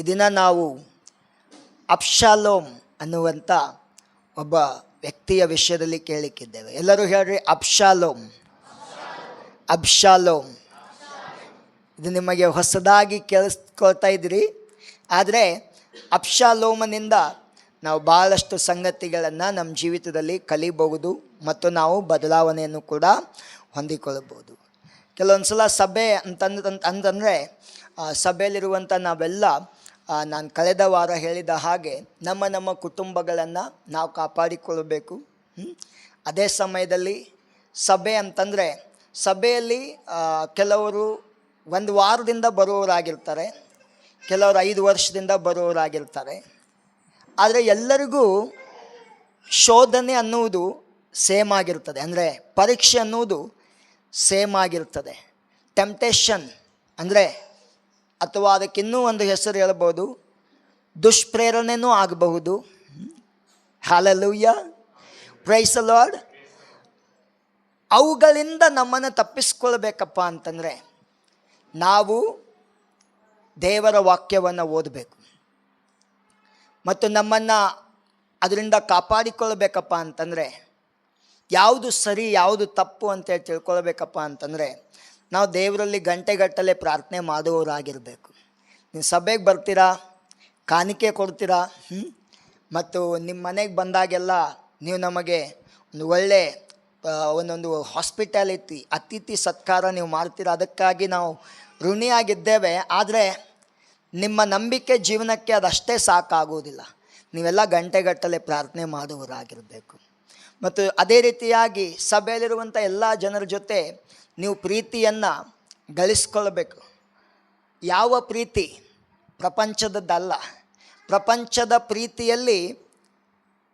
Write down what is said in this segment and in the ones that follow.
ಈ ದಿನ ನಾವು ಅಬ್ಷಾಲೋಮ್ ಅನ್ನುವಂಥ ಒಬ್ಬ ವ್ಯಕ್ತಿಯ ವಿಷಯದಲ್ಲಿ ಕೇಳಲಿಕ್ಕಿದ್ದೇವೆ. ಎಲ್ಲರೂ ಹೇಳ್ರಿ, ಅಬ್ಷಾಲೋಮ್. ಅಬ್ಷಾಲೋಮ್ ಇದು ನಿಮಗೆ ಹೊಸದಾಗಿ ಕೇಳಿಸ್ಕೊಳ್ತಾ ಇದ್ದೀರಿ. ಆದರೆ ಅಬ್ಷಾಲೋಮನಿಂದ ನಾವು ಭಾಳಷ್ಟು ಸಂಗತಿಗಳನ್ನು ನಮ್ಮ ಜೀವಿತದಲ್ಲಿ ಕಲಿಬಹುದು ಮತ್ತು ನಾವು ಬದಲಾವಣೆಯನ್ನು ಕೂಡ ಹೊಂದಿಕೊಳ್ಳಬಹುದು. ಕೆಲವೊಂದು ಸಲ ಸಭೆ ಅಂತಂದರೆ ಸಭೆಯಲ್ಲಿರುವಂಥ ನಾವೆಲ್ಲ ನಾನು ಕಳೆದ ವಾರ ಹೇಳಿದ ಹಾಗೆ ನಮ್ಮ ಕುಟುಂಬಗಳನ್ನು ನಾವು ಕಾಪಾಡಿಕೊಳ್ಳಬೇಕು. ಅದೇ ಸಮಯದಲ್ಲಿ ಸಭೆ ಅಂತಂದರೆ ಸಭೆಯಲ್ಲಿ ಕೆಲವರು 1 ವಾರದಿಂದ ಬರುವವರಾಗಿರ್ತಾರೆ, ಕೆಲವರು 5 ವರ್ಷದಿಂದ ಬರುವವರಾಗಿರ್ತಾರೆ. ಆದರೆ ಎಲ್ಲರಿಗೂ ಶೋಧನೆ ಅನ್ನುವುದು ಸೇಮ್ ಆಗಿರ್ತದೆ, ಅಂದರೆ ಪರೀಕ್ಷೆ ಅನ್ನುವುದು ಸೇಮ್ ಆಗಿರ್ತದೆ. ಟೆಂಪ್ಟೇಷನ್ ಅಂದರೆ, ಅಥವಾ ಅದಕ್ಕಿನ್ನೂ ಒಂದು ಹೆಸರು ಹೇಳ್ಬೋದು, ದುಷ್ಪ್ರೇರಣೆನೂ ಆಗಬಹುದು. Hallelujah, praise the Lord. ಅವುಗಳಿಂದ ನಮ್ಮನ್ನು ತಪ್ಪಿಸ್ಕೊಳ್ಬೇಕಪ್ಪ ಅಂತಂದರೆ ನಾವು ದೇವರ ವಾಕ್ಯವನ್ನು ಓದಬೇಕು ಮತ್ತು ನಮ್ಮನ್ನು ಅದರಿಂದ ಕಾಪಾಡಿಕೊಳ್ಬೇಕಪ್ಪ ಅಂತಂದರೆ ಯಾವುದು ಸರಿ ಯಾವುದು ತಪ್ಪು ಅಂತೇಳಿ ತಿಳ್ಕೊಳ್ಬೇಕಪ್ಪ ಅಂತಂದರೆ ನಾವು ದೇವರಲ್ಲಿ ಗಂಟೆಗಟ್ಟಲೆ ಪ್ರಾರ್ಥನೆ ಮಾಡುವವರಾಗಿರಬೇಕು. ನೀವು ಸಭೆಗೆ ಬರ್ತೀರಾ, ಕಾಣಿಕೆ ಕೊಡ್ತೀರಾ, ಮತ್ತು ನಿಮ್ಮ ಮನೆಗೆ ಬಂದಾಗೆಲ್ಲ ನೀವು ನಮಗೆ ಒಂದು ಒಳ್ಳೆ ಒಂದೊಂದು ಹಾಸ್ಪಿಟಾಲಿಟಿ ಅತಿಥಿ ಸತ್ಕಾರ ನೀವು ಮಾಡ್ತೀರಾ. ಅದಕ್ಕಾಗಿ ನಾವು ಋಣಿಯಾಗಿದ್ದೇವೆ. ಆದರೆ ನಿಮ್ಮ ನಂಬಿಕೆ ಜೀವನಕ್ಕೆ ಅದಷ್ಟೇ ಸಾಕಾಗುವುದಿಲ್ಲ. ನೀವೆಲ್ಲ ಗಂಟೆಗಟ್ಟಲೆ ಪ್ರಾರ್ಥನೆ ಮಾಡುವವರಾಗಿರಬೇಕು. ಮತ್ತು ಅದೇ ರೀತಿಯಾಗಿ ಸಭೆಯಲ್ಲಿರುವಂಥ ಎಲ್ಲ ಜನರ ಜೊತೆ ನೀವು ಪ್ರೀತಿಯನ್ನು ಗಳಿಸ್ಕೊಳ್ಬೇಕು. ಯಾವ ಪ್ರೀತಿ? ಪ್ರಪಂಚದದ್ದಲ್ಲ. ಪ್ರಪಂಚದ ಪ್ರೀತಿಯಲ್ಲಿ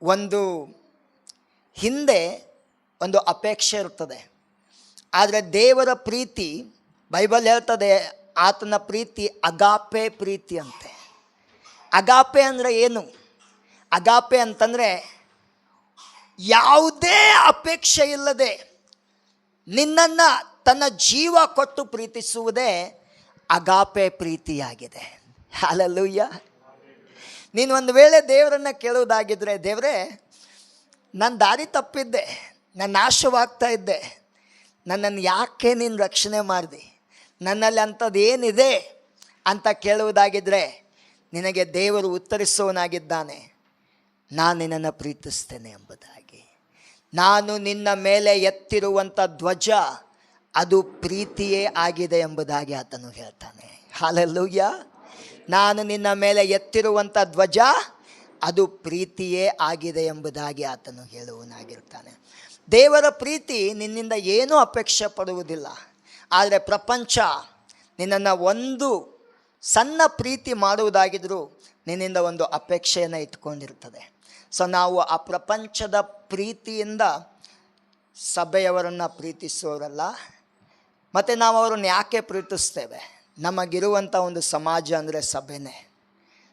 ಒಂದು ಹಿಂದೆ ಒಂದು ಅಪೇಕ್ಷೆ ಇರ್ತದೆ. ಆದರೆ ದೇವರ ಪ್ರೀತಿ, ಬೈಬಲ್ ಹೇಳ್ತದೆ, ಆತನ ಪ್ರೀತಿ ಅಗಾಪೆ ಪ್ರೀತಿ ಅಂತೆ. ಅಗಾಪೆ ಅಂದರೆ ಏನು? ಅಗಾಪೆ ಅಂತಂದರೆ ಯಾವುದೇ ಅಪೇಕ್ಷೆ ಇಲ್ಲದೆ ನಿನ್ನನ್ನು ತನ್ನ ಜೀವ ಕೊಟ್ಟು ಪ್ರೀತಿಸುವುದೇ ಅಗಾಪೆ ಪ್ರೀತಿಯಾಗಿದೆ. ಹಲ್ಲೆಲೂಯಾ. ನೀನು ಒಂದು ವೇಳೆ ದೇವರನ್ನು ಕೇಳುವುದಾಗಿದ್ದರೆ, ದೇವರೇ ನಾನು ದಾರಿ ತಪ್ಪಿದ್ದೆ, ನಾನು ನಾಶವಾಗ್ತಾ ಇದ್ದೆ, ನನ್ನನ್ನು ಯಾಕೆ ನೀನು ರಕ್ಷಣೆ ಮಾಡಿದೆ, ನನ್ನಲ್ಲಿ ಅಂಥದ್ದು ಏನಿದೆ ಅಂತ ಕೇಳುವುದಾಗಿದ್ದರೆ ನಿನಗೆ ದೇವರು ಉತ್ತರಿಸುವವನಾಗಿದ್ದಾನೆ, ನಾನು ನಿನ್ನನ್ನು ಪ್ರೀತಿಸ್ತೇನೆ ಎಂಬುದಾಗಿ. ನಾನು ನಿನ್ನ ಮೇಲೆ ಎತ್ತಿರುವಂಥ ಧ್ವಜ ಅದು ಪ್ರೀತಿಯೇ ಆಗಿದೆ ಎಂಬುದಾಗಿ ಆತನು ಹೇಳ್ತಾನೆ. ಹಲ್ಲೆಲೂಯಾ. ನಾನು ನಿನ್ನ ಮೇಲೆ ಎತ್ತಿರುವಂಥ ಧ್ವಜ ಅದು ಪ್ರೀತಿಯೇ ಆಗಿದೆ ಎಂಬುದಾಗಿ ಆತನು ಹೇಳುವನಾಗಿರ್ತಾನೆ. ದೇವರ ಪ್ರೀತಿ ನಿನ್ನಿಂದ ಏನೂ ಅಪೇಕ್ಷೆ ಪಡುವುದಿಲ್ಲ. ಆದರೆ ಪ್ರಪಂಚ ನಿನ್ನನ್ನು ಒಂದು ಸಣ್ಣ ಪ್ರೀತಿ ಮಾಡುವುದಾಗಿದ್ದರೂ ನಿನ್ನಿಂದ ಒಂದು ಅಪೇಕ್ಷೆಯನ್ನು ಇಟ್ಕೊಂಡಿರ್ತದೆ. ಸೊ ನಾವು ಆ ಪ್ರಪಂಚದ ಪ್ರೀತಿಯಿಂದ ಸಭೆಯವರನ್ನು ಪ್ರೀತಿಸೋರಲ್ಲ. ಮತ್ತು ನಾವು ಅವರನ್ನು ಯಾಕೆ ಪ್ರೀತಿಸ್ತೇವೆ? ನಮಗಿರುವಂಥ ಒಂದು ಸಮಾಜ ಅಂದರೆ ಸಭೆನೇ,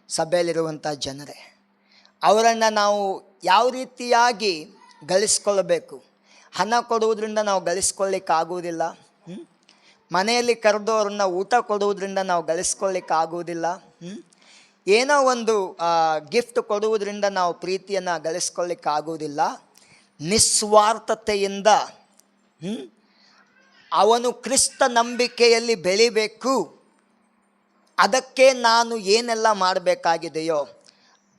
ಸಭೆಯಲ್ಲಿರುವಂಥ ಜನರೇ. ಅವರನ್ನು ನಾವು ಯಾವ ರೀತಿಯಾಗಿ ಗಳಿಸ್ಕೊಳ್ಬೇಕು? ಹಣ ಕೊಡುವುದರಿಂದ ನಾವು ಗಳಿಸ್ಕೊಳ್ಳಿಕ್ಕಾಗುವುದಿಲ್ಲ. ಮನೆಯಲ್ಲಿ ಕರೆದವ್ರನ್ನ ಊಟ ಕೊಡುವುದರಿಂದ ನಾವು ಗಳಿಸ್ಕೊಳ್ಳಿಕ್ಕಾಗುವುದಿಲ್ಲ. ಏನೋ ಒಂದು ಗಿಫ್ಟ್ ಕೊಡುವುದರಿಂದ ನಾವು ಪ್ರೀತಿಯನ್ನು ಗಳಿಸ್ಕೊಳ್ಳಿಕ್ಕಾಗುವುದಿಲ್ಲ. ನಿಸ್ವಾರ್ಥತೆಯಿಂದ ಅವನು ಕ್ರಿಸ್ತ ನಂಬಿಕೆಯಲ್ಲಿ ಬೆಳಿಬೇಕು, ಅದಕ್ಕೆ ನಾನು ಏನೆಲ್ಲ ಮಾಡಬೇಕಾಗಿದೆಯೋ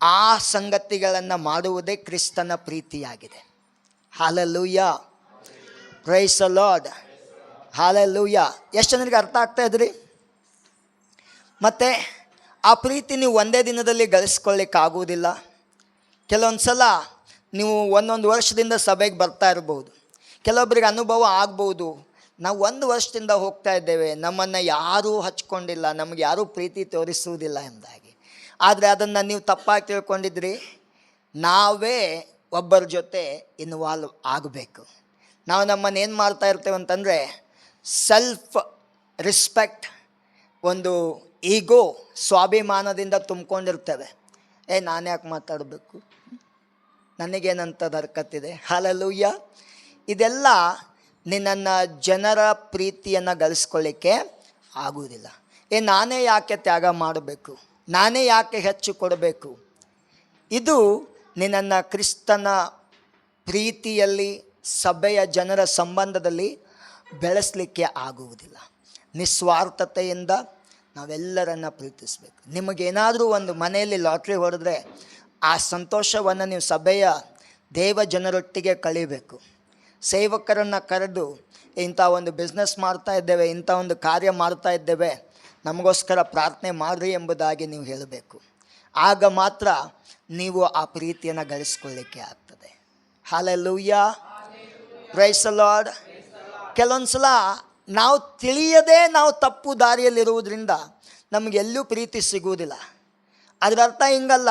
ಆ ಸಂಗತಿಗಳನ್ನು ಮಾಡುವುದೇ ಕ್ರಿಸ್ತನ ಪ್ರೀತಿಯಾಗಿದೆ. Hallelujah, praise the lord. Hallelujah. ಎಷ್ಟು ಜನರಿಗೆ ಅರ್ಥ ಆಗ್ತಾ ಇದ್ರಿ? ಮತ್ತು ಆ ಪ್ರೀತಿ ನೀವು ಒಂದೇ ದಿನದಲ್ಲಿ ಗಳಿಸ್ಕೊಳ್ಳಿಕ್ಕಾಗುವುದಿಲ್ಲ. ಕೆಲವೊಂದು ಸಲ ನೀವು 1 ವರ್ಷದಿಂದ ಸಭೆಗೆ ಬರ್ತಾ ಇರ್ಬೋದು. ಕೆಲವೊಬ್ಬರಿಗೆ ಅನುಭವ ಆಗ್ಬೋದು, ನಾವು 1 ವರ್ಷದಿಂದ ಹೋಗ್ತಾ ಇದ್ದೇವೆ, ನಮ್ಮನ್ನು ಯಾರೂ ಹಚ್ಕೊಂಡಿಲ್ಲ, ನಮಗೆ ಯಾರೂ ಪ್ರೀತಿ ತೋರಿಸುವುದಿಲ್ಲ ಎಂಬುದಾಗಿ. ಆದರೆ ಅದನ್ನು ನೀವು ತಪ್ಪಾಗಿ ತಿಳ್ಕೊಂಡಿದ್ರಿ. ನಾವೇ ಒಬ್ಬರ ಜೊತೆ ಇನ್ವಾಲ್ವ್ ಆಗಬೇಕು. ನಾವು ನಮ್ಮನ್ನು ಏನು ಮಾಡ್ತಾ ಇರ್ತೇವೆ ಅಂತಂದರೆ ಸೆಲ್ಫ್ ರೆಸ್ಪೆಕ್ಟ್, ಒಂದು ಈಗೋ, ಸ್ವಾಭಿಮಾನದಿಂದ ತುಂಬಿಕೊಂಡಿರ್ತೇವೆ. ನಾನು ಯಾಕೆ ಮಾತಾಡಬೇಕು, ನನಗೇನಂಥದ್ದು ಹರ್ಕತ್ತಿದೆ. ಹಲ್ಲೆಲೂಯಾ. ಇದೆಲ್ಲ ನಿನ್ನನ್ನು ಜನರ ಪ್ರೀತಿಯನ್ನು ಗಳಿಸ್ಕೊಳ್ಳಿಕ್ಕೆ ಆಗುವುದಿಲ್ಲ. ನಾನೇ ಯಾಕೆ ತ್ಯಾಗ ಮಾಡಬೇಕು, ನಾನೇ ಯಾಕೆ ಹೆಚ್ಚು ಕೊಡಬೇಕು? ಇದು ನಿನ್ನನ್ನು ಕ್ರಿಸ್ತನ ಪ್ರೀತಿಯಲ್ಲಿ, ಸಭೆಯ ಜನರ ಸಂಬಂಧದಲ್ಲಿ ಬೆಳೆಸಲಿಕ್ಕೆ ಆಗುವುದಿಲ್ಲ. ನಿಸ್ವಾರ್ಥತೆಯಿಂದ ನಾವೆಲ್ಲರನ್ನ ಪ್ರೀತಿಸಬೇಕು. ನಿಮಗೇನಾದರೂ ಒಂದು ಮನೆಯಲ್ಲಿ ಲಾಟ್ರಿ ಹೊಡೆದ್ರೆ ಆ ಸಂತೋಷವನ್ನು ನೀವು ಸಭೆಯ ದೇವ ಜನರೊಟ್ಟಿಗೆ ಕಳೀಬೇಕು. ಸೇವಕರನ್ನು ಕರೆದು ಇಂಥ ಒಂದು ಬಿಸ್ನೆಸ್ ಮಾಡ್ತಾ ಇದ್ದೇವೆ, ಇಂಥ ಒಂದು ಕಾರ್ಯ ಮಾಡ್ತಾ ಇದ್ದೇವೆ, ನಮಗೋಸ್ಕರ ಪ್ರಾರ್ಥನೆ ಮಾಡಿರಿ ಎಂಬುದಾಗಿ ನೀವು ಹೇಳಬೇಕು. ಆಗ ಮಾತ್ರ ನೀವು ಆ ಪ್ರೀತಿಯನ್ನು ಗಳಿಸ್ಕೊಳ್ಳಿಕ್ಕೆ ಆಗ್ತದೆ. Hallelujah, praise the Lord. ಕೆಲವೊಂದು ಸಲ ನಾವು ತಿಳಿಯದೇ ನಾವು ತಪ್ಪು ದಾರಿಯಲ್ಲಿರುವುದರಿಂದ ನಮಗೆಲ್ಲೂ ಪ್ರೀತಿ ಸಿಗುವುದಿಲ್ಲ. ಅದರ ಅರ್ಥ ಹಿಂಗಲ್ಲ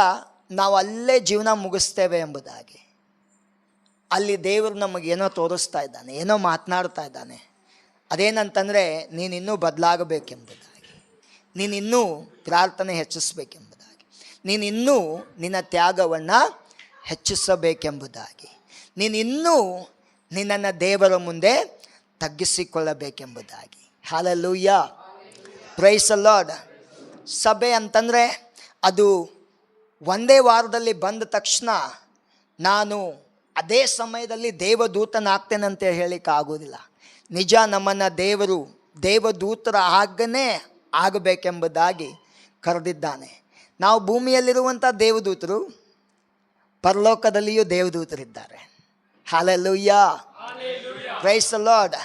ನಾವು ಅಲ್ಲೇ ಜೀವನ ಮುಗಿಸ್ತೇವೆ ಎಂಬುದಾಗಿ. ಅಲ್ಲಿ ದೇವರು ನಮಗೇನೋ ತೋರಿಸ್ತಾ ಇದ್ದಾನೆ, ಏನೋ ಮಾತನಾಡ್ತಾ ಇದ್ದಾನೆ. ಅದೇನಂತಂದರೆ ನೀನಿನ್ನೂ ಬದಲಾಗಬೇಕೆಂಬುದಾಗಿ, ನೀನಿನ್ನೂ ಪ್ರಾರ್ಥನೆ ಹೆಚ್ಚಿಸಬೇಕೆಂಬುದಾಗಿ, ನೀನಿನ್ನೂ ನಿನ್ನ ತ್ಯಾಗವನ್ನು ಹೆಚ್ಚಿಸಬೇಕೆಂಬುದಾಗಿ, ನೀನಿನ್ನೂ ನಿನ್ನನ್ನು ದೇವರ ಮುಂದೆ ತಗ್ಗಿಸಿಕೊಳ್ಳಬೇಕೆಂಬುದಾಗಿ. Hallelujah, praise the lord. ಸಭೆ ಅಂತಂದರೆ ಅದು ಒಂದೇ ವಾರದಲ್ಲಿ ಬಂದ ತಕ್ಷಣ ನಾನು ಅದೇ ಸಮಯದಲ್ಲಿ ದೇವದೂತನಾಗ್ತೇನೆ ಅಂತ ಹೇಳಿಕ್ಕೆ ಆಗೋದಿಲ್ಲ. ನಿಜ, ನಮ್ಮನ್ನು ದೇವರು ದೇವದೂತರ ಹಾಗೇ ಆಗಬೇಕೆಂಬುದಾಗಿ ಕರೆದಿದ್ದಾನೆ. ನಾವು ಭೂಮಿಯಲ್ಲಿರುವಂಥ ದೇವದೂತರು, ಪರಲೋಕದಲ್ಲಿಯೂ ದೇವದೂತರಿದ್ದಾರೆ. Hallelujah, praise the lord.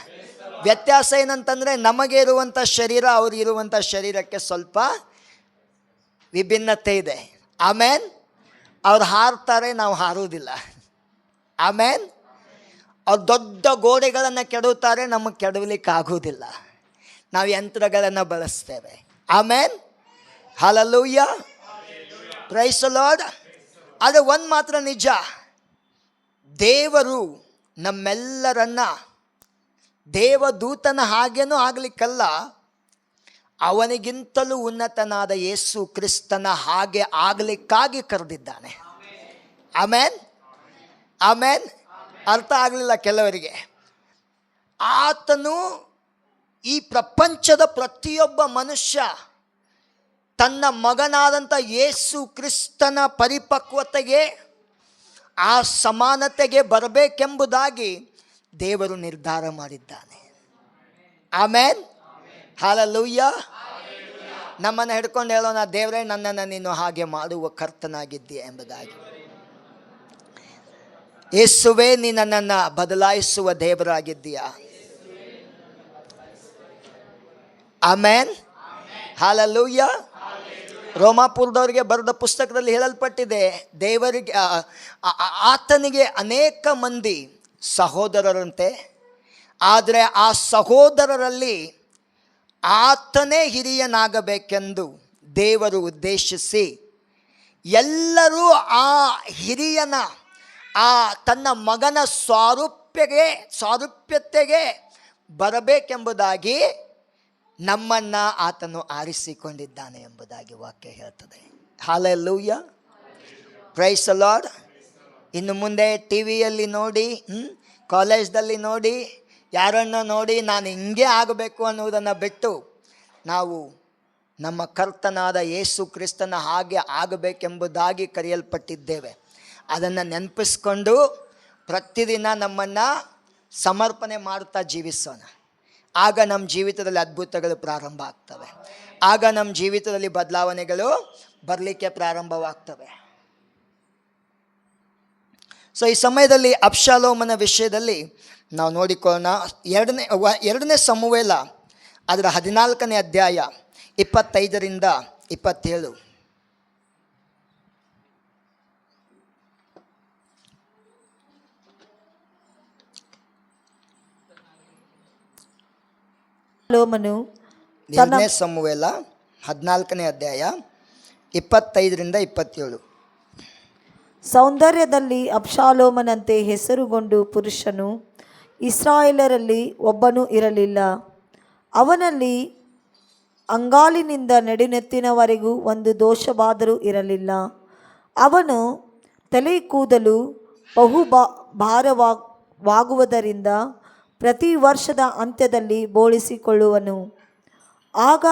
ವ್ಯತ್ಯಾಸ ಏನಂತಂದರೆ ನಮಗೆ ಇರುವಂಥ ಶರೀರ ಅವರಿಗಿರುವಂಥ ಶರೀರಕ್ಕೆ ಸ್ವಲ್ಪ ವಿಭಿನ್ನತೆ ಇದೆ. ಆಮೇನ್. ಅವ್ರು ಹಾರ್ತಾರೆ, ನಾವು ಹಾರುವುದಿಲ್ಲ. ಆಮೇನ್. ಅವ್ರು ದೊಡ್ಡ ಗೋಡೆಗಳನ್ನು ಕೆಡವುತ್ತಾರೆ, ನಮಗೆ ಕೆಡವಲಿಕ್ಕೆ ಆಗುವುದಿಲ್ಲ. ನಾವು ಯಂತ್ರಗಳನ್ನು ಬಳಸ್ತೇವೆ. Amen. Hallelujah, praise the lord. ಆದರೆ ಒಂದು ಮಾತ್ರ ನಿಜ, ದೇವರು ನಮ್ಮೆಲ್ಲರನ್ನ ದೇವದೂತನ ಹಾಗೇನೂ ಆಗಲಿಕ್ಕಲ್ಲ, ಅವನಿಗಿಂತಲೂ ಉನ್ನತನಾದ ಯೇಸು ಕ್ರಿಸ್ತನ ಹಾಗೆ ಆಗಲಿಕ್ಕಾಗಿ ಕರೆದಿದ್ದಾನೆ. ಆಮೇನ್, ಆಮೇನ್. ಅರ್ಥ ಆಗಲಿಲ್ಲ ಕೆಲವರಿಗೆ. ಆತನು ಈ ಪ್ರಪಂಚದ ಪ್ರತಿಯೊಬ್ಬ ಮನುಷ್ಯ ತನ್ನ ಮಗನಾದಂಥ ಯೇಸು ಕ್ರಿಸ್ತನ ಪರಿಪಕ್ವತೆಗೆ, ಆ ಸಮಾನತೆಗೆ ಬರಬೇಕೆಂಬುದಾಗಿ ದೇವರು ನಿರ್ಧಾರ ಮಾಡಿದ್ದಾನೆ. ಆಮೇನ್, ಹಲ್ಲೆಲೂಯಾ. ನಮ್ಮನ್ನು ಹಿಡ್ಕೊಂಡು ಹೇಳೋಣ, ದೇವರೇ ನನ್ನನ್ನು ನೀನು ಹಾಗೆ ಮಾಡುವ ಕರ್ತನಾಗಿದ್ದೀಯ ಎಂಬುದಾಗಿ. ಯೇಸುವೇ, ನೀ ನನ್ನನ್ನು ಬದಲಾಯಿಸುವ ದೇವರಾಗಿದ್ದೀಯಾ. ಆಮೇನ್, ಹಲ್ಲೆಲೂಯಾ. ರೋಮಾಪುರದವರಿಗೆ ಬರೆದ ಪುಸ್ತಕದಲ್ಲಿ ಹೇಳಲ್ಪಟ್ಟಿದೆ, ದೇವರಿಗೆ ಆತನಿಗೆ ಅನೇಕ ಮಂದಿ ಸಹೋದರರಂತೆ, ಆದರೆ ಆ ಸಹೋದರರಲ್ಲಿ ಆತನೇ ಹಿರಿಯನಾಗಬೇಕೆಂದು ದೇವರು ಉದ್ದೇಶಿಸಿ ಎಲ್ಲರೂ ಆ ಹಿರಿಯನ, ಆ ತನ್ನ ಮಗನ ಸ್ವಾರೂಪ್ಯತೆಗೆ ಬರಬೇಕೆಂಬುದಾಗಿ ನಮ್ಮನ್ನು ಆತನು ಆರಿಸಿಕೊಂಡಿದ್ದಾನೆ ಎಂಬುದಾಗಿ ವಾಕ್ಯ ಹೇಳ್ತದೆ. Hallelujah, praise the Lord. ಇನ್ನು ಮುಂದೆ ಟಿ ವಿಯಲ್ಲಿ ನೋಡಿ, ಕಾಲೇಜ್ದಲ್ಲಿ ನೋಡಿ, ಯಾರನ್ನು ನೋಡಿ ನಾನು ಹಿಂಗೆ ಆಗಬೇಕು ಅನ್ನುವುದನ್ನು ಬಿಟ್ಟು ನಾವು ನಮ್ಮ ಕರ್ತನಾದ ಯೇಸು ಕ್ರಿಸ್ತನ ಹಾಗೆ ಆಗಬೇಕೆಂಬುದಾಗಿ ಕರೆಯಲ್ಪಟ್ಟಿದ್ದೇವೆ. ಅದನ್ನು ನೆನಪಿಸ್ಕೊಂಡು ಪ್ರತಿದಿನ ನಮ್ಮನ್ನು ಸಮರ್ಪಣೆ ಮಾಡುತ್ತಾ ಜೀವಿಸೋಣ. ಆಗ ನಮ್ಮ ಜೀವಿತದಲ್ಲಿ ಅದ್ಭುತಗಳು ಪ್ರಾರಂಭ ಆಗ್ತವೆ. ಆಗ ನಮ್ಮ ಜೀವಿತದಲ್ಲಿ ಬದಲಾವಣೆಗಳು ಬರಲಿಕ್ಕೆ ಪ್ರಾರಂಭವಾಗ್ತವೆ. ಸೊ ಈ ಸಮಯದಲ್ಲಿ ಅಬ್ಷಾಲೋಮನ ವಿಷಯದಲ್ಲಿ ನಾವು ನೋಡಿಕೊಳ್ಳೋಣ. ಎರಡನೇ ಸಮುವೇಲ ಅದರ 14ನೇ ಅಧ್ಯಾಯ 25ರಿಂದ 27. ಎರಡನೇ ಸಮುವೇಲ 14ನೇ ಅಧ್ಯಾಯ 25ರಿಂದ 27. ಸೌಂದರ್ಯದಲ್ಲಿ ಅಬ್ಷಾಲೋಮನಂತೆ ಹೆಸರುಗೊಂಡು ಪುರುಷನು ಇಸ್ರಾಯೇಲರಲ್ಲಿ ಒಬ್ಬನೂ ಇರಲಿಲ್ಲ. ಅವನಲ್ಲಿ ಅಂಗಾಲಿನಿಂದ ನಡುನೆತ್ತಿನವರೆಗೂ ಒಂದು ದೋಷವಾದರೂ ಇರಲಿಲ್ಲ. ಅವನು ತಲೆ ಕೂದಲು ಭಾರವಾಗುವುದರಿಂದ ಪ್ರತಿ ವರ್ಷದ ಅಂತ್ಯದಲ್ಲಿ ಬೋಳಿಸಿಕೊಳ್ಳುವನು. ಆಗ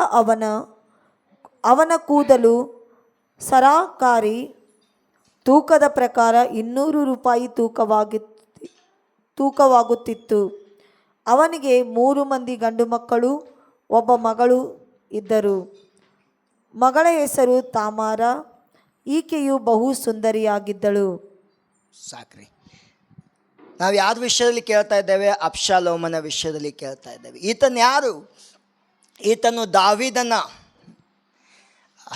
ಅವನ ಕೂದಲು ಸರಾಕಾರಿ ತೂಕದ ಪ್ರಕಾರ 200 ರೂಪಾಯಿ ತೂಕವಾಗುತ್ತಿತ್ತು. ಅವನಿಗೆ 3 ಮಂದಿ ಗಂಡು ಮಕ್ಕಳು, ಒಬ್ಬ ಮಗಳು ಇದ್ದರು. ಮಗಳ ಹೆಸರು ತಾಮಾರ. ಈಕೆಯು ಬಹು ಸುಂದರಿಯಾಗಿದ್ದಳು. ಸಾಕ್ರಿ. ನಾವು ಯಾರ ವಿಷಯದಲ್ಲಿ ಕೇಳ್ತಾ ಇದ್ದೇವೆ? ಅಬ್ಷಾಲೋಮನ ವಿಷಯದಲ್ಲಿ ಕೇಳ್ತಾ ಇದ್ದೇವೆ. ಈತನು ಯಾರು? ಈತನು ದಾವೀದನ.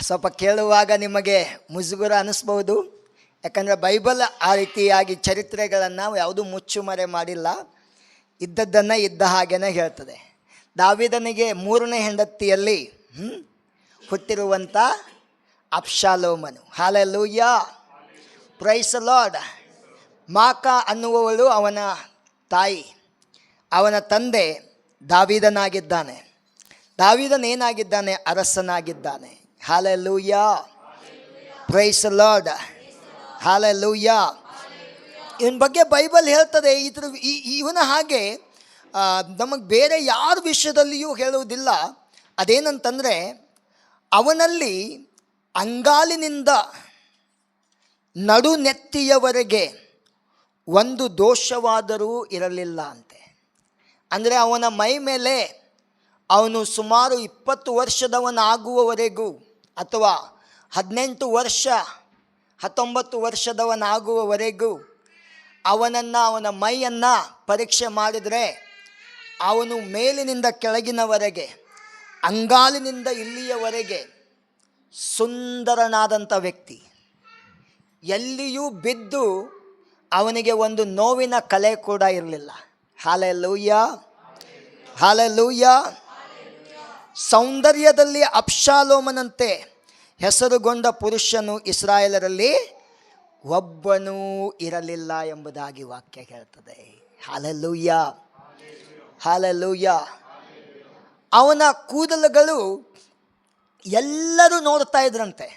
ಸ್ವಲ್ಪ ಕೇಳುವಾಗ ನಿಮಗೆ ಮುಜುಗರ ಅನ್ನಿಸ್ಬೋದು, ಯಾಕಂದರೆ ಬೈಬಲ್ ಆ ರೀತಿಯಾಗಿ ಚರಿತ್ರೆಗಳನ್ನು ಯಾವುದೂ ಮುಚ್ಚುಮರೆ ಮಾಡಿಲ್ಲ, ಇದ್ದದ್ದನ್ನು ಇದ್ದ ಹಾಗೇನೆ ಹೇಳ್ತದೆ. ದಾವೀದನಿಗೆ 3ನೇ ಹೆಂಡತಿಯಲ್ಲಿ ಹುಟ್ಟಿರುವಂಥ ಅಬ್ಷಾಲೋಮನು. Hallelujah, praise the lord. ಮಾಕ ಅನ್ನುವವಳು ಅವನ ತಾಯಿ. ಅವನ ತಂದೆ ದಾವೀದನಾಗಿದ್ದಾನೆ. ದಾವೀದನೇನಾಗಿದ್ದಾನೆ? ಅರಸನಾಗಿದ್ದಾನೆ. Hallelujah, praise the lord. Hallelujah. ಇವನ ಬಗ್ಗೆ ಬೈಬಲ್ ಹೇಳ್ತದೆ. ಇವನ ಹಾಗೆ ನಮಗೆ ಬೇರೆ ಯಾರ ವಿಷಯದಲ್ಲಿಯೂ ಹೇಳುವುದಿಲ್ಲ. ಅದೇನಂತಂದರೆ, ಅವನಲ್ಲಿ ಅಂಗಾಲಿನಿಂದ ನಡುನೆತ್ತಿಯವರೆಗೆ ಒಂದು ದೋಷವಾದರೂ ಇರಲಿಲ್ಲ ಅಂತೆ. ಅಂದರೆ ಅವನ ಮೈ ಮೇಲೆ ಅವನು ಸುಮಾರು 20 ವರ್ಷದವನಾಗುವವರೆಗೂ ಅಥವಾ 18 ವರ್ಷ 19 ವರ್ಷದವನಾಗುವವರೆಗೂ ಅವನ ಮೈಯನ್ನು ಪರೀಕ್ಷೆ ಮಾಡಿದರೆ ಅವನು ಮೇಲಿನಿಂದ ಕೆಳಗಿನವರೆಗೆ, ಅಂಗಾಲಿನಿಂದ ಇಲ್ಲಿಯವರೆಗೆ ಸುಂದರನಾದಂಥ ವ್ಯಕ್ತಿ. ಎಲ್ಲಿಯೂ ಬಿದ್ದು ಅವನಿಗೆ ಒಂದು ನೋವಿನ ಕಲೆ ಕೂಡ ಇರಲಿಲ್ಲ. Hallelujah, hallelujah. ಸೌಂದರ್ಯದಲ್ಲಿ ಅಬ್ಷಾಲೋಮನಂತೆ ಹೆಸರುಗೊಂಡ ಪುರುಷನು ಇಸ್ರಾಯೇಲರಲ್ಲಿ ಒಬ್ಬನೂ ಇರಲಿಲ್ಲ ಎಂಬುದಾಗಿ ವಾಕ್ಯ ಹೇಳ್ತದೆ. Hallelujah, hallelujah. ಅವನ ಕೂದಲುಗಳು ಎಲ್ಲರೂ ನೋಡ್ತಾ ಇದ್ರಂತೆ,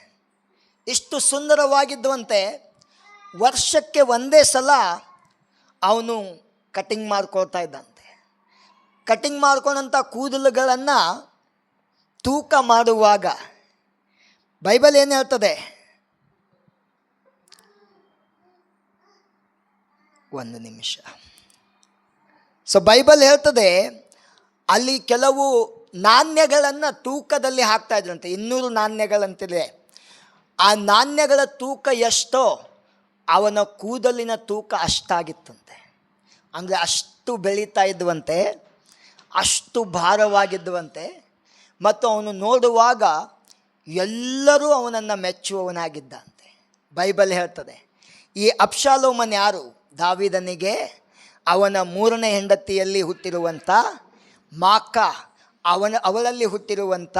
ಇಷ್ಟು ಸುಂದರವಾಗಿದ್ದಂತೆ. ವರ್ಷಕ್ಕೆ ಒಂದೇ ಸಲ ಅವನು ಕಟಿಂಗ್ ಮಾಡ್ಕೊಳ್ತಾ ಇದ್ದಂತೆ. ಕಟಿಂಗ್ ಮಾಡ್ಕೊಂಡಂಥ ಕೂದಲುಗಳನ್ನು ತೂಕ ಮಾಡುವಾಗ ಬೈಬಲ್ ಏನು ಹೇಳ್ತದೆ? ಒಂದು ನಿಮಿಷ. ಬೈಬಲ್ ಹೇಳ್ತದೆ, ಅಲ್ಲಿ ಕೆಲವು ನಾಣ್ಯಗಳನ್ನು ತೂಕದಲ್ಲಿ ಹಾಕ್ತಾ ಇದ್ರಂತೆ. 200 ನಾಣ್ಯಗಳಂತಿದೆ. ಆ ನಾಣ್ಯಗಳ ತೂಕ ಎಷ್ಟೋ ಅವನ ಕೂದಲಿನ ತೂಕ ಅಷ್ಟಾಗಿತ್ತಂತೆ. ಅಂದರೆ ಅಷ್ಟು ಬೆಳೀತಾ ಇದ್ವಂತೆ, ಅಷ್ಟು ಭಾರವಾಗಿದ್ದುವಂತೆ. ಮತ್ತು ಅವನು ನೋಡುವಾಗ ಎಲ್ಲರೂ ಅವನನ್ನು ಮೆಚ್ಚುವವನಾಗಿದ್ದಂತೆ. ಬೈಬಲ್ ಹೇಳ್ತದೆ. ಈ ಅಬ್ಷಾಲೋಮನ್ ಯಾರು? ದಾವೀದನಿಗೆ ಅವನ 3ನೇ ಹೆಂಡತಿಯಲ್ಲಿ ಹುಟ್ಟಿರುವಂಥ ಮಾಕ, ಅವಳಲ್ಲಿ ಹುಟ್ಟಿರುವಂಥ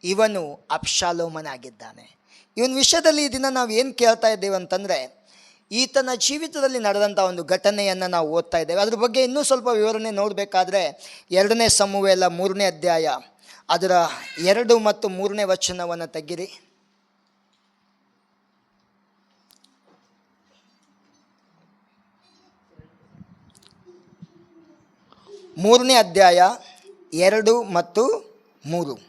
ಇವನು ಅಬ್ಷಾಲೋಮನಾಗಿದ್ದಾನೆ. ಇವನ ವಿಷಯದಲ್ಲಿ ಈ ದಿನ ನಾವು ಏನು ಕೇಳ್ತಾ ಇದ್ದೇವೆ ಅಂತಂದರೆ, ಈತನ ಜೀವಿತದಲ್ಲಿ ನಡೆದಂಥ ಒಂದು ಘಟನೆಯನ್ನು ನಾವು ಓದ್ತಾ ಇದ್ದೇವೆ. ಅದ್ರ ಬಗ್ಗೆ ಇನ್ನೂ ಸ್ವಲ್ಪ ವಿವರಣೆ ನೋಡಬೇಕಾದ್ರೆ 2ನೇ ಸಮುವೇಲ 3ನೇ ಅಧ್ಯಾಯ ಅದರ 2 ಮತ್ತು 3ನೇ ವಚನವನ್ನು ತೆಗಿರಿ. 3ನೇ ಅಧ್ಯಾಯ 2 ಮತ್ತು 3.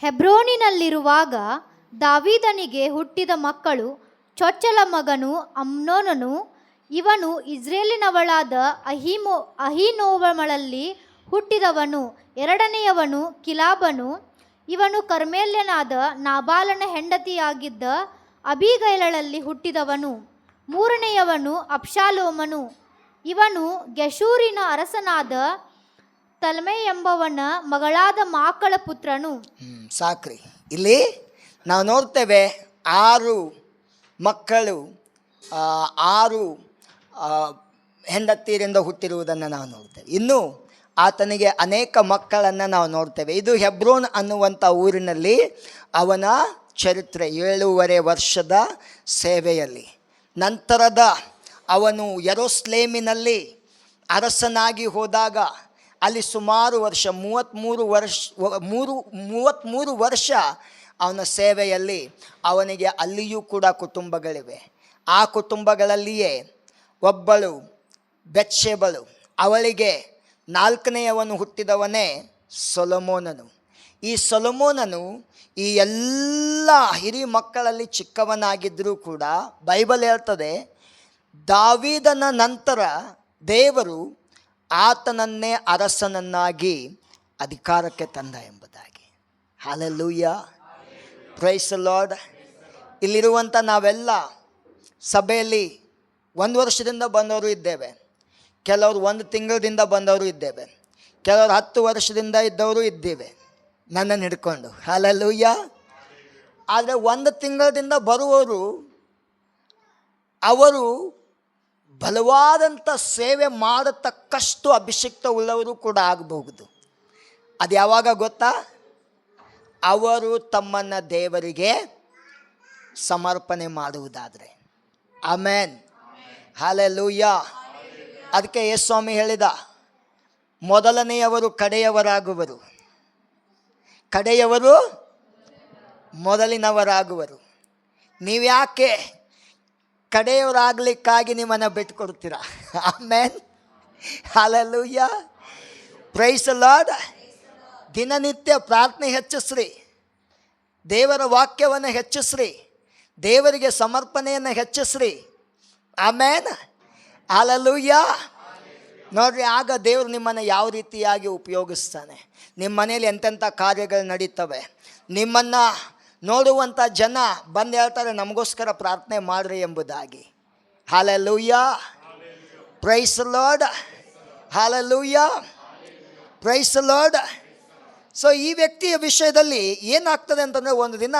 ಹೆಬ್ರೋನಿನಲ್ಲಿರುವಾಗ ದಾವೀದನಿಗೆ ಹುಟ್ಟಿದ ಮಕ್ಕಳು, ಚೊಚ್ಚಲ ಮಗನು ಅಮ್ನೋನನು. ಇವನು ಇಜ್ರೇಲಿನವಳಾದ ಅಹೀನೋವಮಳಲ್ಲಿ ಹುಟ್ಟಿದವನು. ಎರಡನೆಯವನು ಕಿಲಾಬನು. ಇವನು ಕರ್ಮೇಲ್ಯನಾದ ನಾಬಾಲನ ಹೆಂಡತಿಯಾಗಿದ್ದ ಅಬೀಗೈಲಳಲ್ಲಿ ಹುಟ್ಟಿದವನು. ಮೂರನೆಯವನು ಅಬ್ಷಾಲೋಮನು. ಇವನು ಗೆಷೂರಿನ ಅರಸನಾದ ತಲ್ಮೈ ಎಂಬವನ ಮಗಳಾದ ಮಾಕಳ ಪುತ್ರನು. ಸಾಕ್ರಿ. ಇಲ್ಲಿ ನಾವು ನೋಡ್ತೇವೆ 6 ಮಕ್ಕಳು 6 ಹೆಂಡತಿಯರಿಂದ ಹುಟ್ಟಿರುವುದನ್ನು ನಾವು ನೋಡ್ತೇವೆ. ಇನ್ನು ಆತನಿಗೆ ಅನೇಕ ಮಕ್ಕಳನ್ನು ನಾವು ನೋಡ್ತೇವೆ. ಇದು ಹೆಬ್ರೋನ್ ಅನ್ನುವಂಥ ಊರಿನಲ್ಲಿ ಅವನ ಚರಿತ್ರೆ. 7.5 ವರ್ಷದ ಸೇವೆಯಲ್ಲಿ ನಂತರದ ಅವನು ಯೆರೂಸಲೇಮಿನಲ್ಲಿ ಅರಸನಾಗಿ ಹೋದಾಗ ಅಲ್ಲಿ ಸುಮಾರು ವರ್ಷ 33 ವರ್ಷ ಅವನ ಸೇವೆಯಲ್ಲಿ ಅವನಿಗೆ ಅಲ್ಲಿಯೂ ಕೂಡ ಕುಟುಂಬಗಳಿವೆ. ಆ ಕುಟುಂಬಗಳಲ್ಲಿಯೇ ಒಬ್ಬಳು ಬೆತ್ಷೆಬಳು. ಅವಳಿಗೆ 4ನೆಯವನು ಹುಟ್ಟಿದವನೇ ಸೊಲೊಮೋನನು. ಈ ಸೊಲೊಮೋನನು ಈ ಎಲ್ಲ ಹಿರಿ ಮಕ್ಕಳಲ್ಲಿ ಚಿಕ್ಕವನಾಗಿದ್ದರೂ ಕೂಡ ಬೈಬಲ್ ಹೇಳ್ತದೆ ದಾವೀದನ ನಂತರ ದೇವರು ಆತನನ್ನೇ ಅರಸನನ್ನಾಗಿ ಅಧಿಕಾರಕ್ಕೆ ತಂದ ಎಂಬುದಾಗಿ. Hallelujah, praise the lord. ಇಲ್ಲಿರುವಂಥ ನಾವೆಲ್ಲ ಸಭೆಯಲ್ಲಿ 1 ವರ್ಷದಿಂದ ಬಂದವರು ಇದ್ದೇವೆ, ಕೆಲವರು 1 ತಿಂಗಳದಿಂದ ಬಂದವರು ಇದ್ದೇವೆ, ಕೆಲವರು 10 ವರ್ಷದಿಂದ ಇದ್ದವರು ಇದ್ದೇವೆ ನನ್ನನ್ನು ಹಿಡ್ಕೊಂಡು. ಹಲ್ಲೆಲೂಯಾ. ಆದರೆ 1 ತಿಂಗಳದಿಂದ ಬರುವವರು ಅವರು ಬಲವಾದಂಥ ಸೇವೆ ಮಾಡತಕ್ಕಷ್ಟು ಅಭಿಷಿಕ್ತ ಉಳ್ಳವರು ಕೂಡ ಆಗಬಹುದು. ಅದು ಯಾವಾಗ ಗೊತ್ತಾ? ಅವರು ತಮ್ಮನ್ನು ದೇವರಿಗೆ ಸಮರ್ಪಣೆ ಮಾಡುವುದಾದರೆ. Amen, hallelujah. ಅದಕ್ಕೆ ಯೇಸು ಸ್ವಾಮಿ ಹೇಳಿದ, ಮೊದಲನೆಯವರು ಕಡೆಯವರಾಗುವರು, ಕಡೆಯವರು ಮೊದಲಿನವರಾಗುವರು. ನೀವ್ಯಾಕೆ ಕಡೆಯವರಾಗಲಿಕ್ಕಾಗಿ ನಿಮ್ಮನ್ನು ಬಿಟ್ಟುಕೊಡ್ತೀರಾ? Amen, hallelujah, praise the lord. ದಿನನಿತ್ಯ ಪ್ರಾರ್ಥನೆ ಹೆಚ್ಚಿಸ್ರಿ, ದೇವರ ವಾಕ್ಯವನ್ನು ಹೆಚ್ಚಿಸ್ರಿ, ದೇವರಿಗೆ ಸಮರ್ಪಣೆಯನ್ನು ಹೆಚ್ಚಿಸ್ರಿ. Amen, hallelujah. ನೋಡ್ರಿ, ಆಗ ದೇವರು ನಿಮ್ಮನ್ನು ಯಾವ ರೀತಿಯಾಗಿ ಉಪಯೋಗಿಸ್ತಾನೆ. ನಿಮ್ಮ ಮನೇಲಿ ಎಂತೆಂಥ ಕಾರ್ಯಗಳು ನಡೀತವೆ. ನಿಮ್ಮನ್ನು ನೋಡುವಂಥ ಜನ ಬಂದು ಹೇಳ್ತಾರೆ ನಮಗೋಸ್ಕರ ಪ್ರಾರ್ಥನೆ ಮಾಡಿರಿ ಎಂಬುದಾಗಿ. Hallelujah, praise the lord, hallelujah, praise the Lord. So ಈ ವ್ಯಕ್ತಿಯ ವಿಷಯದಲ್ಲಿ ಏನಾಗ್ತದೆ ಅಂತಂದರೆ, ಒಂದು ದಿನ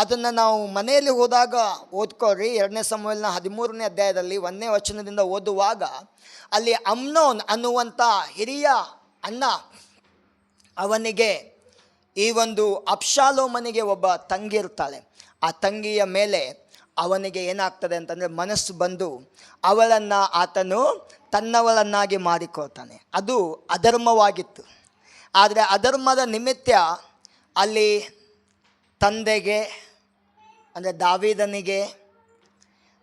ಅದನ್ನು ನಾವು ಮನೆಯಲ್ಲಿ ಹೋದಾಗ ಓದ್ಕೊಳ್ರಿ. 2 ಸಮುವೇಲನ 13ನೇ ಅಧ್ಯಾಯದಲ್ಲಿ 1ನೇ ವಚನದಿಂದ ಓದುವಾಗ ಅಲ್ಲಿ ಅಮ್ನೋನ್ ಅನ್ನುವಂಥ ಹಿರಿಯ ಅಣ್ಣ, ಅವನಿಗೆ ಈ ಒಂದು ಅಬ್ಷಾಲೋಮನಿಗೆ ಒಬ್ಬ ತಂಗಿ ಇರ್ತಾಳೆ. ಆ ತಂಗಿಯ ಮೇಲೆ ಅವನಿಗೆ ಏನಾಗ್ತದೆ ಅಂತಂದರೆ ಮನಸ್ಸು ಬಂದು ಅವಳನ್ನು ಆತನು ತನ್ನವಳನ್ನಾಗಿ ಮಾಡಿಕೊಳ್ತಾನೆ. ಅದು ಅಧರ್ಮವಾಗಿತ್ತು. ಆದರೆ ಅಧರ್ಮದ ನಿಮಿತ್ತ ಅಲ್ಲಿ ತಂದೆಗೆ ಅಂದರೆ ದಾವೀದನಿಗೆ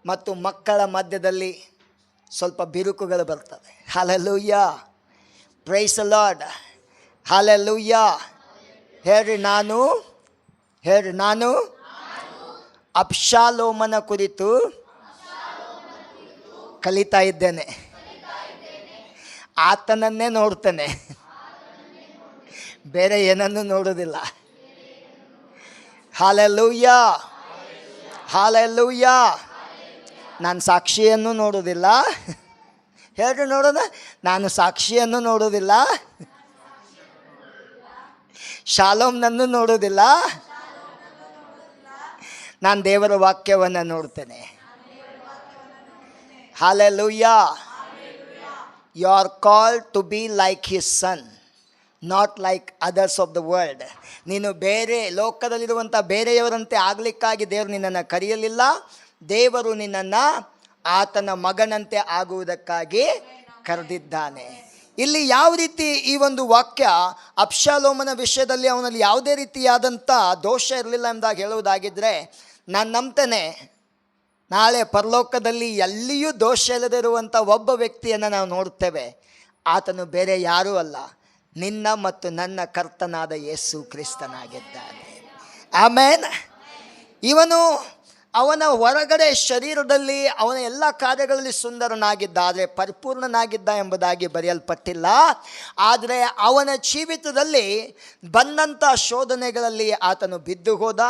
ಮತ್ತು ಮಕ್ಕಳ ಮಧ್ಯದಲ್ಲಿ ಸ್ವಲ್ಪ ಬಿರುಕುಗಳು ಬರ್ತವೆ. Hallelujah, praise the lord, hallelujah. ಹೇಳ್ರಿ, ನಾನು ಅಬ್ಷಾಲೋಮನ ಕುರಿತು ಕಲಿತಾ ಇದ್ದೇನೆ, ಆತನನ್ನೇ ನೋಡ್ತೇನೆ, ಬೇರೆ ಏನನ್ನೂ ನೋಡೋದಿಲ್ಲ. Hallelujah, hallelujah. ನಾನು ಸಾಕ್ಷಿಯನ್ನು ನೋಡೋದಿಲ್ಲ. ಹೇಳ್ರಿ ನೋಡೋಣ, ನಾನು ಸಾಕ್ಷಿಯನ್ನು ನೋಡೋದಿಲ್ಲ, ಶಾಲೋಮ್ನನ್ನು ನೋಡೋದಿಲ್ಲ, ನಾನು ದೇವರ ವಾಕ್ಯವನ್ನು ನೋಡ್ತೇನೆ. Hallelujah. You are called to be like his son, not like others of the world. ನೀನು ಬೇರೆ ಲೋಕದಲ್ಲಿರುವಂಥ ಬೇರೆಯವರಂತೆ ಆಗಲಿಕ್ಕಾಗಿ ದೇವರು ನಿನ್ನನ್ನು ಕರೆಯಲಿಲ್ಲ. ದೇವರು ನಿನ್ನನ್ನು ಆತನ ಮಗನಂತೆ ಆಗುವುದಕ್ಕಾಗಿ ಕರೆದಿದ್ದಾನೆ. ಇಲ್ಲಿ ಯಾವ ರೀತಿ ಈ ಒಂದು ವಾಕ್ಯ ಅಬ್ಷಾಲೋಮನ ವಿಷಯದಲ್ಲಿ ಅವನಲ್ಲಿ ಯಾವುದೇ ರೀತಿಯಾದಂಥ ದೋಷ ಇರಲಿಲ್ಲ ಎಂದಾಗ ಹೇಳುವುದಾಗಿದ್ದರೆ, ನಾನು ನಂಬ್ತೇನೆ ನಾಳೆ ಪರಲೋಕದಲ್ಲಿ ಎಲ್ಲಿಯೂ ದೋಷ ಇಲ್ಲದಿರುವಂಥ ಒಬ್ಬ ವ್ಯಕ್ತಿಯನ್ನು ನಾವು ನೋಡ್ತೇವೆ. ಆತನು ಬೇರೆ ಯಾರೂ ಅಲ್ಲ, ನಿನ್ನ ಮತ್ತು ನನ್ನ ಕರ್ತನಾದ ಯೇಸು ಕ್ರಿಸ್ತನಾಗಿದ್ದಾನೆ. ಆಮೇನ್. ಇವನು ಅವನ ಹೊರಗಡೆ ಶರೀರದಲ್ಲಿ ಅವನ ಎಲ್ಲ ಕಾರ್ಯಗಳಲ್ಲಿ ಸುಂದರನಾಗಿದ್ದ, ಆದರೆ ಪರಿಪೂರ್ಣನಾಗಿದ್ದ ಎಂಬುದಾಗಿ ಬರೆಯಲ್ಪಟ್ಟಿಲ್ಲ. ಆದರೆ ಅವನ ಜೀವಿತದಲ್ಲಿ ಬಂದಂಥ ಶೋಧನೆಗಳಲ್ಲಿ ಆತನು ಬಿದ್ದು ಹೋದ.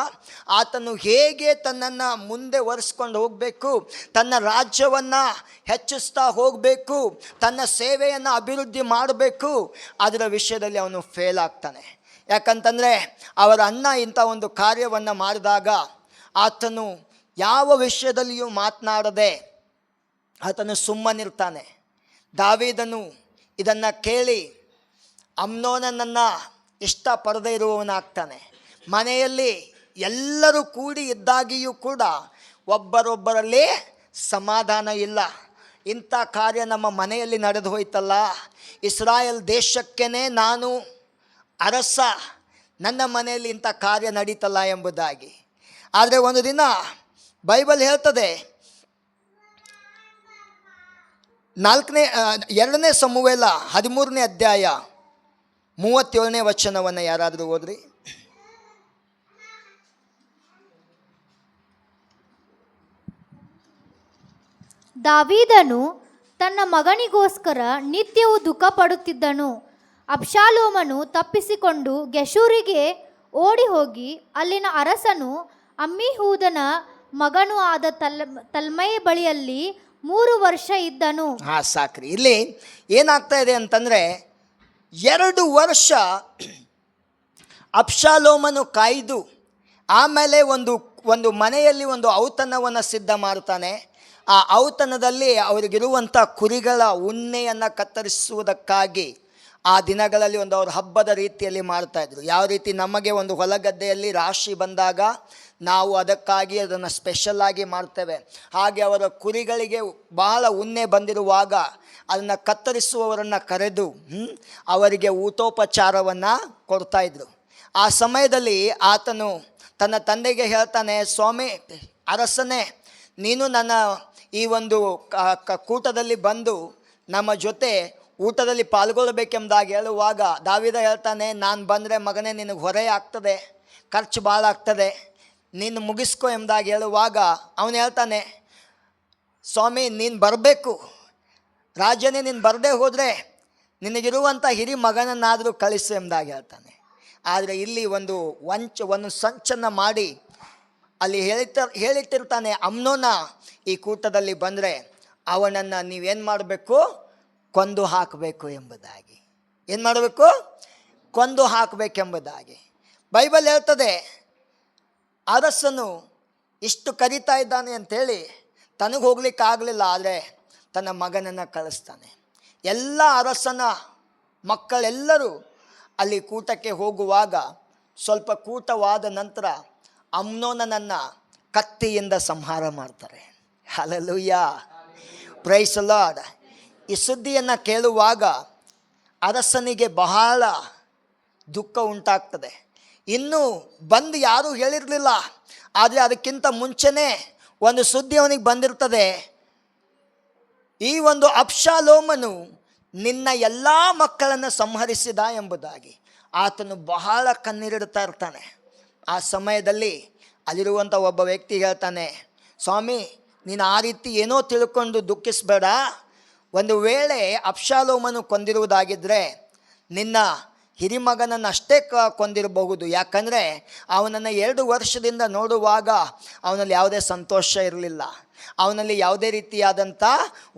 ಆತನು ಹೇಗೆ ತನ್ನನ್ನು ಮುಂದೆ ಒರೆಸ್ಕೊಂಡು ಹೋಗಬೇಕು, ತನ್ನ ರಾಜ್ಯವನ್ನು ಹೆಚ್ಚಿಸ್ತಾ ಹೋಗಬೇಕು, ತನ್ನ ಸೇವೆಯನ್ನು ಅಭಿವೃದ್ಧಿ ಮಾಡಬೇಕು, ಅದರ ವಿಷಯದಲ್ಲಿ ಅವನು ಫೇಲ್ ಆಗ್ತಾನೆ. ಯಾಕಂತಂದರೆ ಅವರ ಅಣ್ಣ ಇಂಥ ಒಂದು ಕಾರ್ಯವನ್ನು ಮಾಡಿದಾಗ ಆತನು ಯಾವ ವಿಷಯದಲ್ಲಿಯೂ ಮಾತನಾಡದೆ ಆತನು ಸುಮ್ಮನಿರ್ತಾನೆ. ದಾವೀದನು ಇದನ್ನು ಕೇಳಿ ಅಮ್ನೋನನನ್ನು ಇಷ್ಟಪಡದೇ ಇರುವವನಾಗ್ತಾನೆ. ಮನೆಯಲ್ಲಿ ಎಲ್ಲರೂ ಕೂಡಿ ಇದ್ದಾಗಿಯೂ ಕೂಡ ಒಬ್ಬರೊಬ್ಬರಲ್ಲಿ ಸಮಾಧಾನ ಇಲ್ಲ. ಇಂಥ ಕಾರ್ಯ ನಮ್ಮ ಮನೆಯಲ್ಲಿ ನಡೆದು ಹೋಯ್ತಲ್ಲ, ಇಸ್ರಾಯೇಲ್ ದೇಶಕ್ಕೇ ನಾನು ಅರಸ, ನನ್ನ ಮನೆಯಲ್ಲಿ ಇಂಥ ಕಾರ್ಯ ನಡೀತಲ್ಲ ಎಂಬುದಾಗಿ. ಆದರೆ ಒಂದು ದಿನ ಬೈಬಲ್ ಹೇಳ್ತದೆ, 2ನೇ ಸಮುವೇಲ 13ನೇ ಅಧ್ಯಾಯ 37ನೇ ವಚನವನ್ನು ಯಾರಾದರೂ ಓದ್ರಿ. ದಾವೀದನು ತನ್ನ ಮಗನಿಗೋಸ್ಕರ ನಿತ್ಯವೂ ದುಃಖ ಪಡುತ್ತಿದ್ದನು. ಅಬ್ಷಾಲೋಮನು ತಪ್ಪಿಸಿಕೊಂಡು ಗೆಷೂರಿಗೆ ಓಡಿ ಹೋಗಿ ಅಲ್ಲಿನ ಅರಸನು ಅಮ್ಮೀಹೂದನ ಮಗನೂ ಆದ ತಲ್ಮೈ ಬಳಿಯಲ್ಲಿ 3 ವರ್ಷ ಇದ್ದನು. ಸಾಕ್ರಿ. ಇಲ್ಲಿ ಏನಾಗ್ತಾ ಇದೆ ಅಂತಂದರೆ 2 ವರ್ಷ ಅಬ್ಷಾಲೋಮನು ಕಾಯ್ದು ಆಮೇಲೆ ಒಂದು ಮನೆಯಲ್ಲಿ ಒಂದು ಔತಣವನ್ನು ಸಿದ್ಧ ಮಾಡ್ತಾನೆ. ಆ ಔತಣದಲ್ಲಿ ಅವರಿಗಿರುವಂಥ ಕುರಿಗಳ ಉಣ್ಣೆಯನ್ನು ಕತ್ತರಿಸುವುದಕ್ಕಾಗಿ ಆ ದಿನಗಳಲ್ಲಿ ಅವ್ರ ಹಬ್ಬದ ರೀತಿಯಲ್ಲಿ ಮಾಡ್ತಾಯಿದ್ರು. ಯಾವ ರೀತಿ ನಮಗೆ ಒಂದು ಹೊಲಗದ್ದೆಯಲ್ಲಿ ರಾಶಿ ಬಂದಾಗ ನಾವು ಅದಕ್ಕಾಗಿ ಅದನ್ನು ಸ್ಪೆಷಲ್ಲಾಗಿ ಮಾಡ್ತೇವೆ, ಹಾಗೆ ಅವರ ಕುರಿಗಳಿಗೆ ಬಹಳ ಉಣ್ಣೆ ಬಂದಿರುವಾಗ ಅದನ್ನು ಕತ್ತರಿಸುವವರನ್ನು ಕರೆದು ಅವರಿಗೆ ಊಟೋಪಚಾರವನ್ನು ಕೊಡ್ತಾಯಿದ್ರು. ಆ ಸಮಯದಲ್ಲಿ ಆತನು ತನ್ನ ತಂದೆಗೆ ಹೇಳ್ತಾನೆ, ಸ್ವಾಮಿ ಅರಸನೇ, ನೀನು ನನ್ನ ಈ ಒಂದು ಕೂಟದಲ್ಲಿ ಬಂದು ನಮ್ಮ ಜೊತೆ ಊಟದಲ್ಲಿ ಪಾಲ್ಗೊಳ್ಬೇಕೆಂಬುದಾಗಿ ಹೇಳುವಾಗ ದಾವೀದ ಹೇಳ್ತಾನೆ, ನಾನು ಬಂದರೆ ಮಗನೇ ನಿನಗೆ ಹೊರೆ ಆಗ್ತದೆ, ಖರ್ಚು ಭಾಳ ಆಗ್ತದೆ, ನೀನು ಮುಗಿಸ್ಕೊ ಎಂಬುದಾಗಿ ಹೇಳುವಾಗ ಅವನು ಹೇಳ್ತಾನೆ, ಸ್ವಾಮಿ ನೀನು ಬರಬೇಕು, ರಾಜನೇ ನೀನು ಬರದೇ ಹೋದರೆ ನಿನಗಿರುವಂಥ ಹಿರಿ ಮಗನನ್ನಾದರೂ ಕಳಿಸು ಎಂಬುದಾಗಿ ಹೇಳ್ತಾನೆ. ಆದರೆ ಇಲ್ಲಿ ಒಂದು ಸಂಚನ್ನು ಮಾಡಿ ಅಲ್ಲಿ ಹೇಳಿಟ್ಟಿರ್ತಾನೆ, ಅಮ್ನೋನ ಈ ಕೂಟದಲ್ಲಿ ಬಂದರೆ ಅವನನ್ನು ನೀವೇನು ಮಾಡಬೇಕು, ಕೊಂದು ಹಾಕಬೇಕು ಎಂಬುದಾಗಿ. ಏನು ಮಾಡಬೇಕು? ಕೊಂದು ಹಾಕಬೇಕೆಂಬುದಾಗಿ ಬೈಬಲ್ ಹೇಳ್ತದೆ. ಅರಸನು ಇಷ್ಟು ಕರೀತಾ ಇದ್ದಾನೆ ಅಂಥೇಳಿ ತನಗೆ ಹೋಗ್ಲಿಕ್ಕಾಗಲಿಲ್ಲ, ಆದರೆ ತನ್ನ ಮಗನನ್ನು ಕಳಿಸ್ತಾನೆ. ಎಲ್ಲ ಅರಸನ ಮಕ್ಕಳೆಲ್ಲರೂ ಅಲ್ಲಿ ಕೂಟಕ್ಕೆ ಹೋಗುವಾಗ ಸ್ವಲ್ಪ ಕೂಟವಾದ ನಂತರ ಅಮ್ನೋನನನ್ನು ಕತ್ತಿಯಿಂದ ಸಂಹಾರ ಮಾಡ್ತಾರೆ. Hallelujah, praise the Lord. ಈ ಸುದ್ದಿಯನ್ನು ಕೇಳುವಾಗ ಅರಸನಿಗೆ ಬಹಳ ದುಃಖ ಉಂಟಾಗ್ತದೆ. ಇನ್ನೂ ಬಂದು ಯಾರೂ ಹೇಳಿರಲಿಲ್ಲ, ಆದರೆ ಅದಕ್ಕಿಂತ ಮುಂಚೆನೇ ಒಂದು ಸುದ್ದಿ ಅವನಿಗೆ ಬಂದಿರ್ತದೆ, ಈ ಒಂದು ಅಬ್ಷಾಲೋಮನು ನಿನ್ನ ಎಲ್ಲ ಮಕ್ಕಳನ್ನು ಸಂಹರಿಸಿದ ಎಂಬುದಾಗಿ. ಆತನು ಬಹಳ ಕಣ್ಣೀರಿಡ್ತಾ ಇರ್ತಾನೆ. ಆ ಸಮಯದಲ್ಲಿ ಅಲ್ಲಿರುವಂಥ ಒಬ್ಬ ವ್ಯಕ್ತಿ ಹೇಳ್ತಾನೆ, ಸ್ವಾಮಿ ನೀನು ಆ ರೀತಿ ಏನೋ ತಿಳ್ಕೊಂಡು ದುಃಖಿಸಬೇಡ, ಒಂದು ವೇಳೆ ಅಬ್ಷಾಲೋಮನು ಕೊಂದಿರುವುದಾಗಿದ್ದರೆ ನಿನ್ನ ಹಿರಿಮಗನನ್ನು ಅಷ್ಟೇ ಕೊಂದಿರಬಹುದು. ಯಾಕಂದರೆ ಅವನನ್ನು 2 ವರ್ಷದಿಂದ ನೋಡುವಾಗ ಅವನಲ್ಲಿ ಯಾವುದೇ ಸಂತೋಷ ಇರಲಿಲ್ಲ, ಅವನಲ್ಲಿ ಯಾವುದೇ ರೀತಿಯಾದಂಥ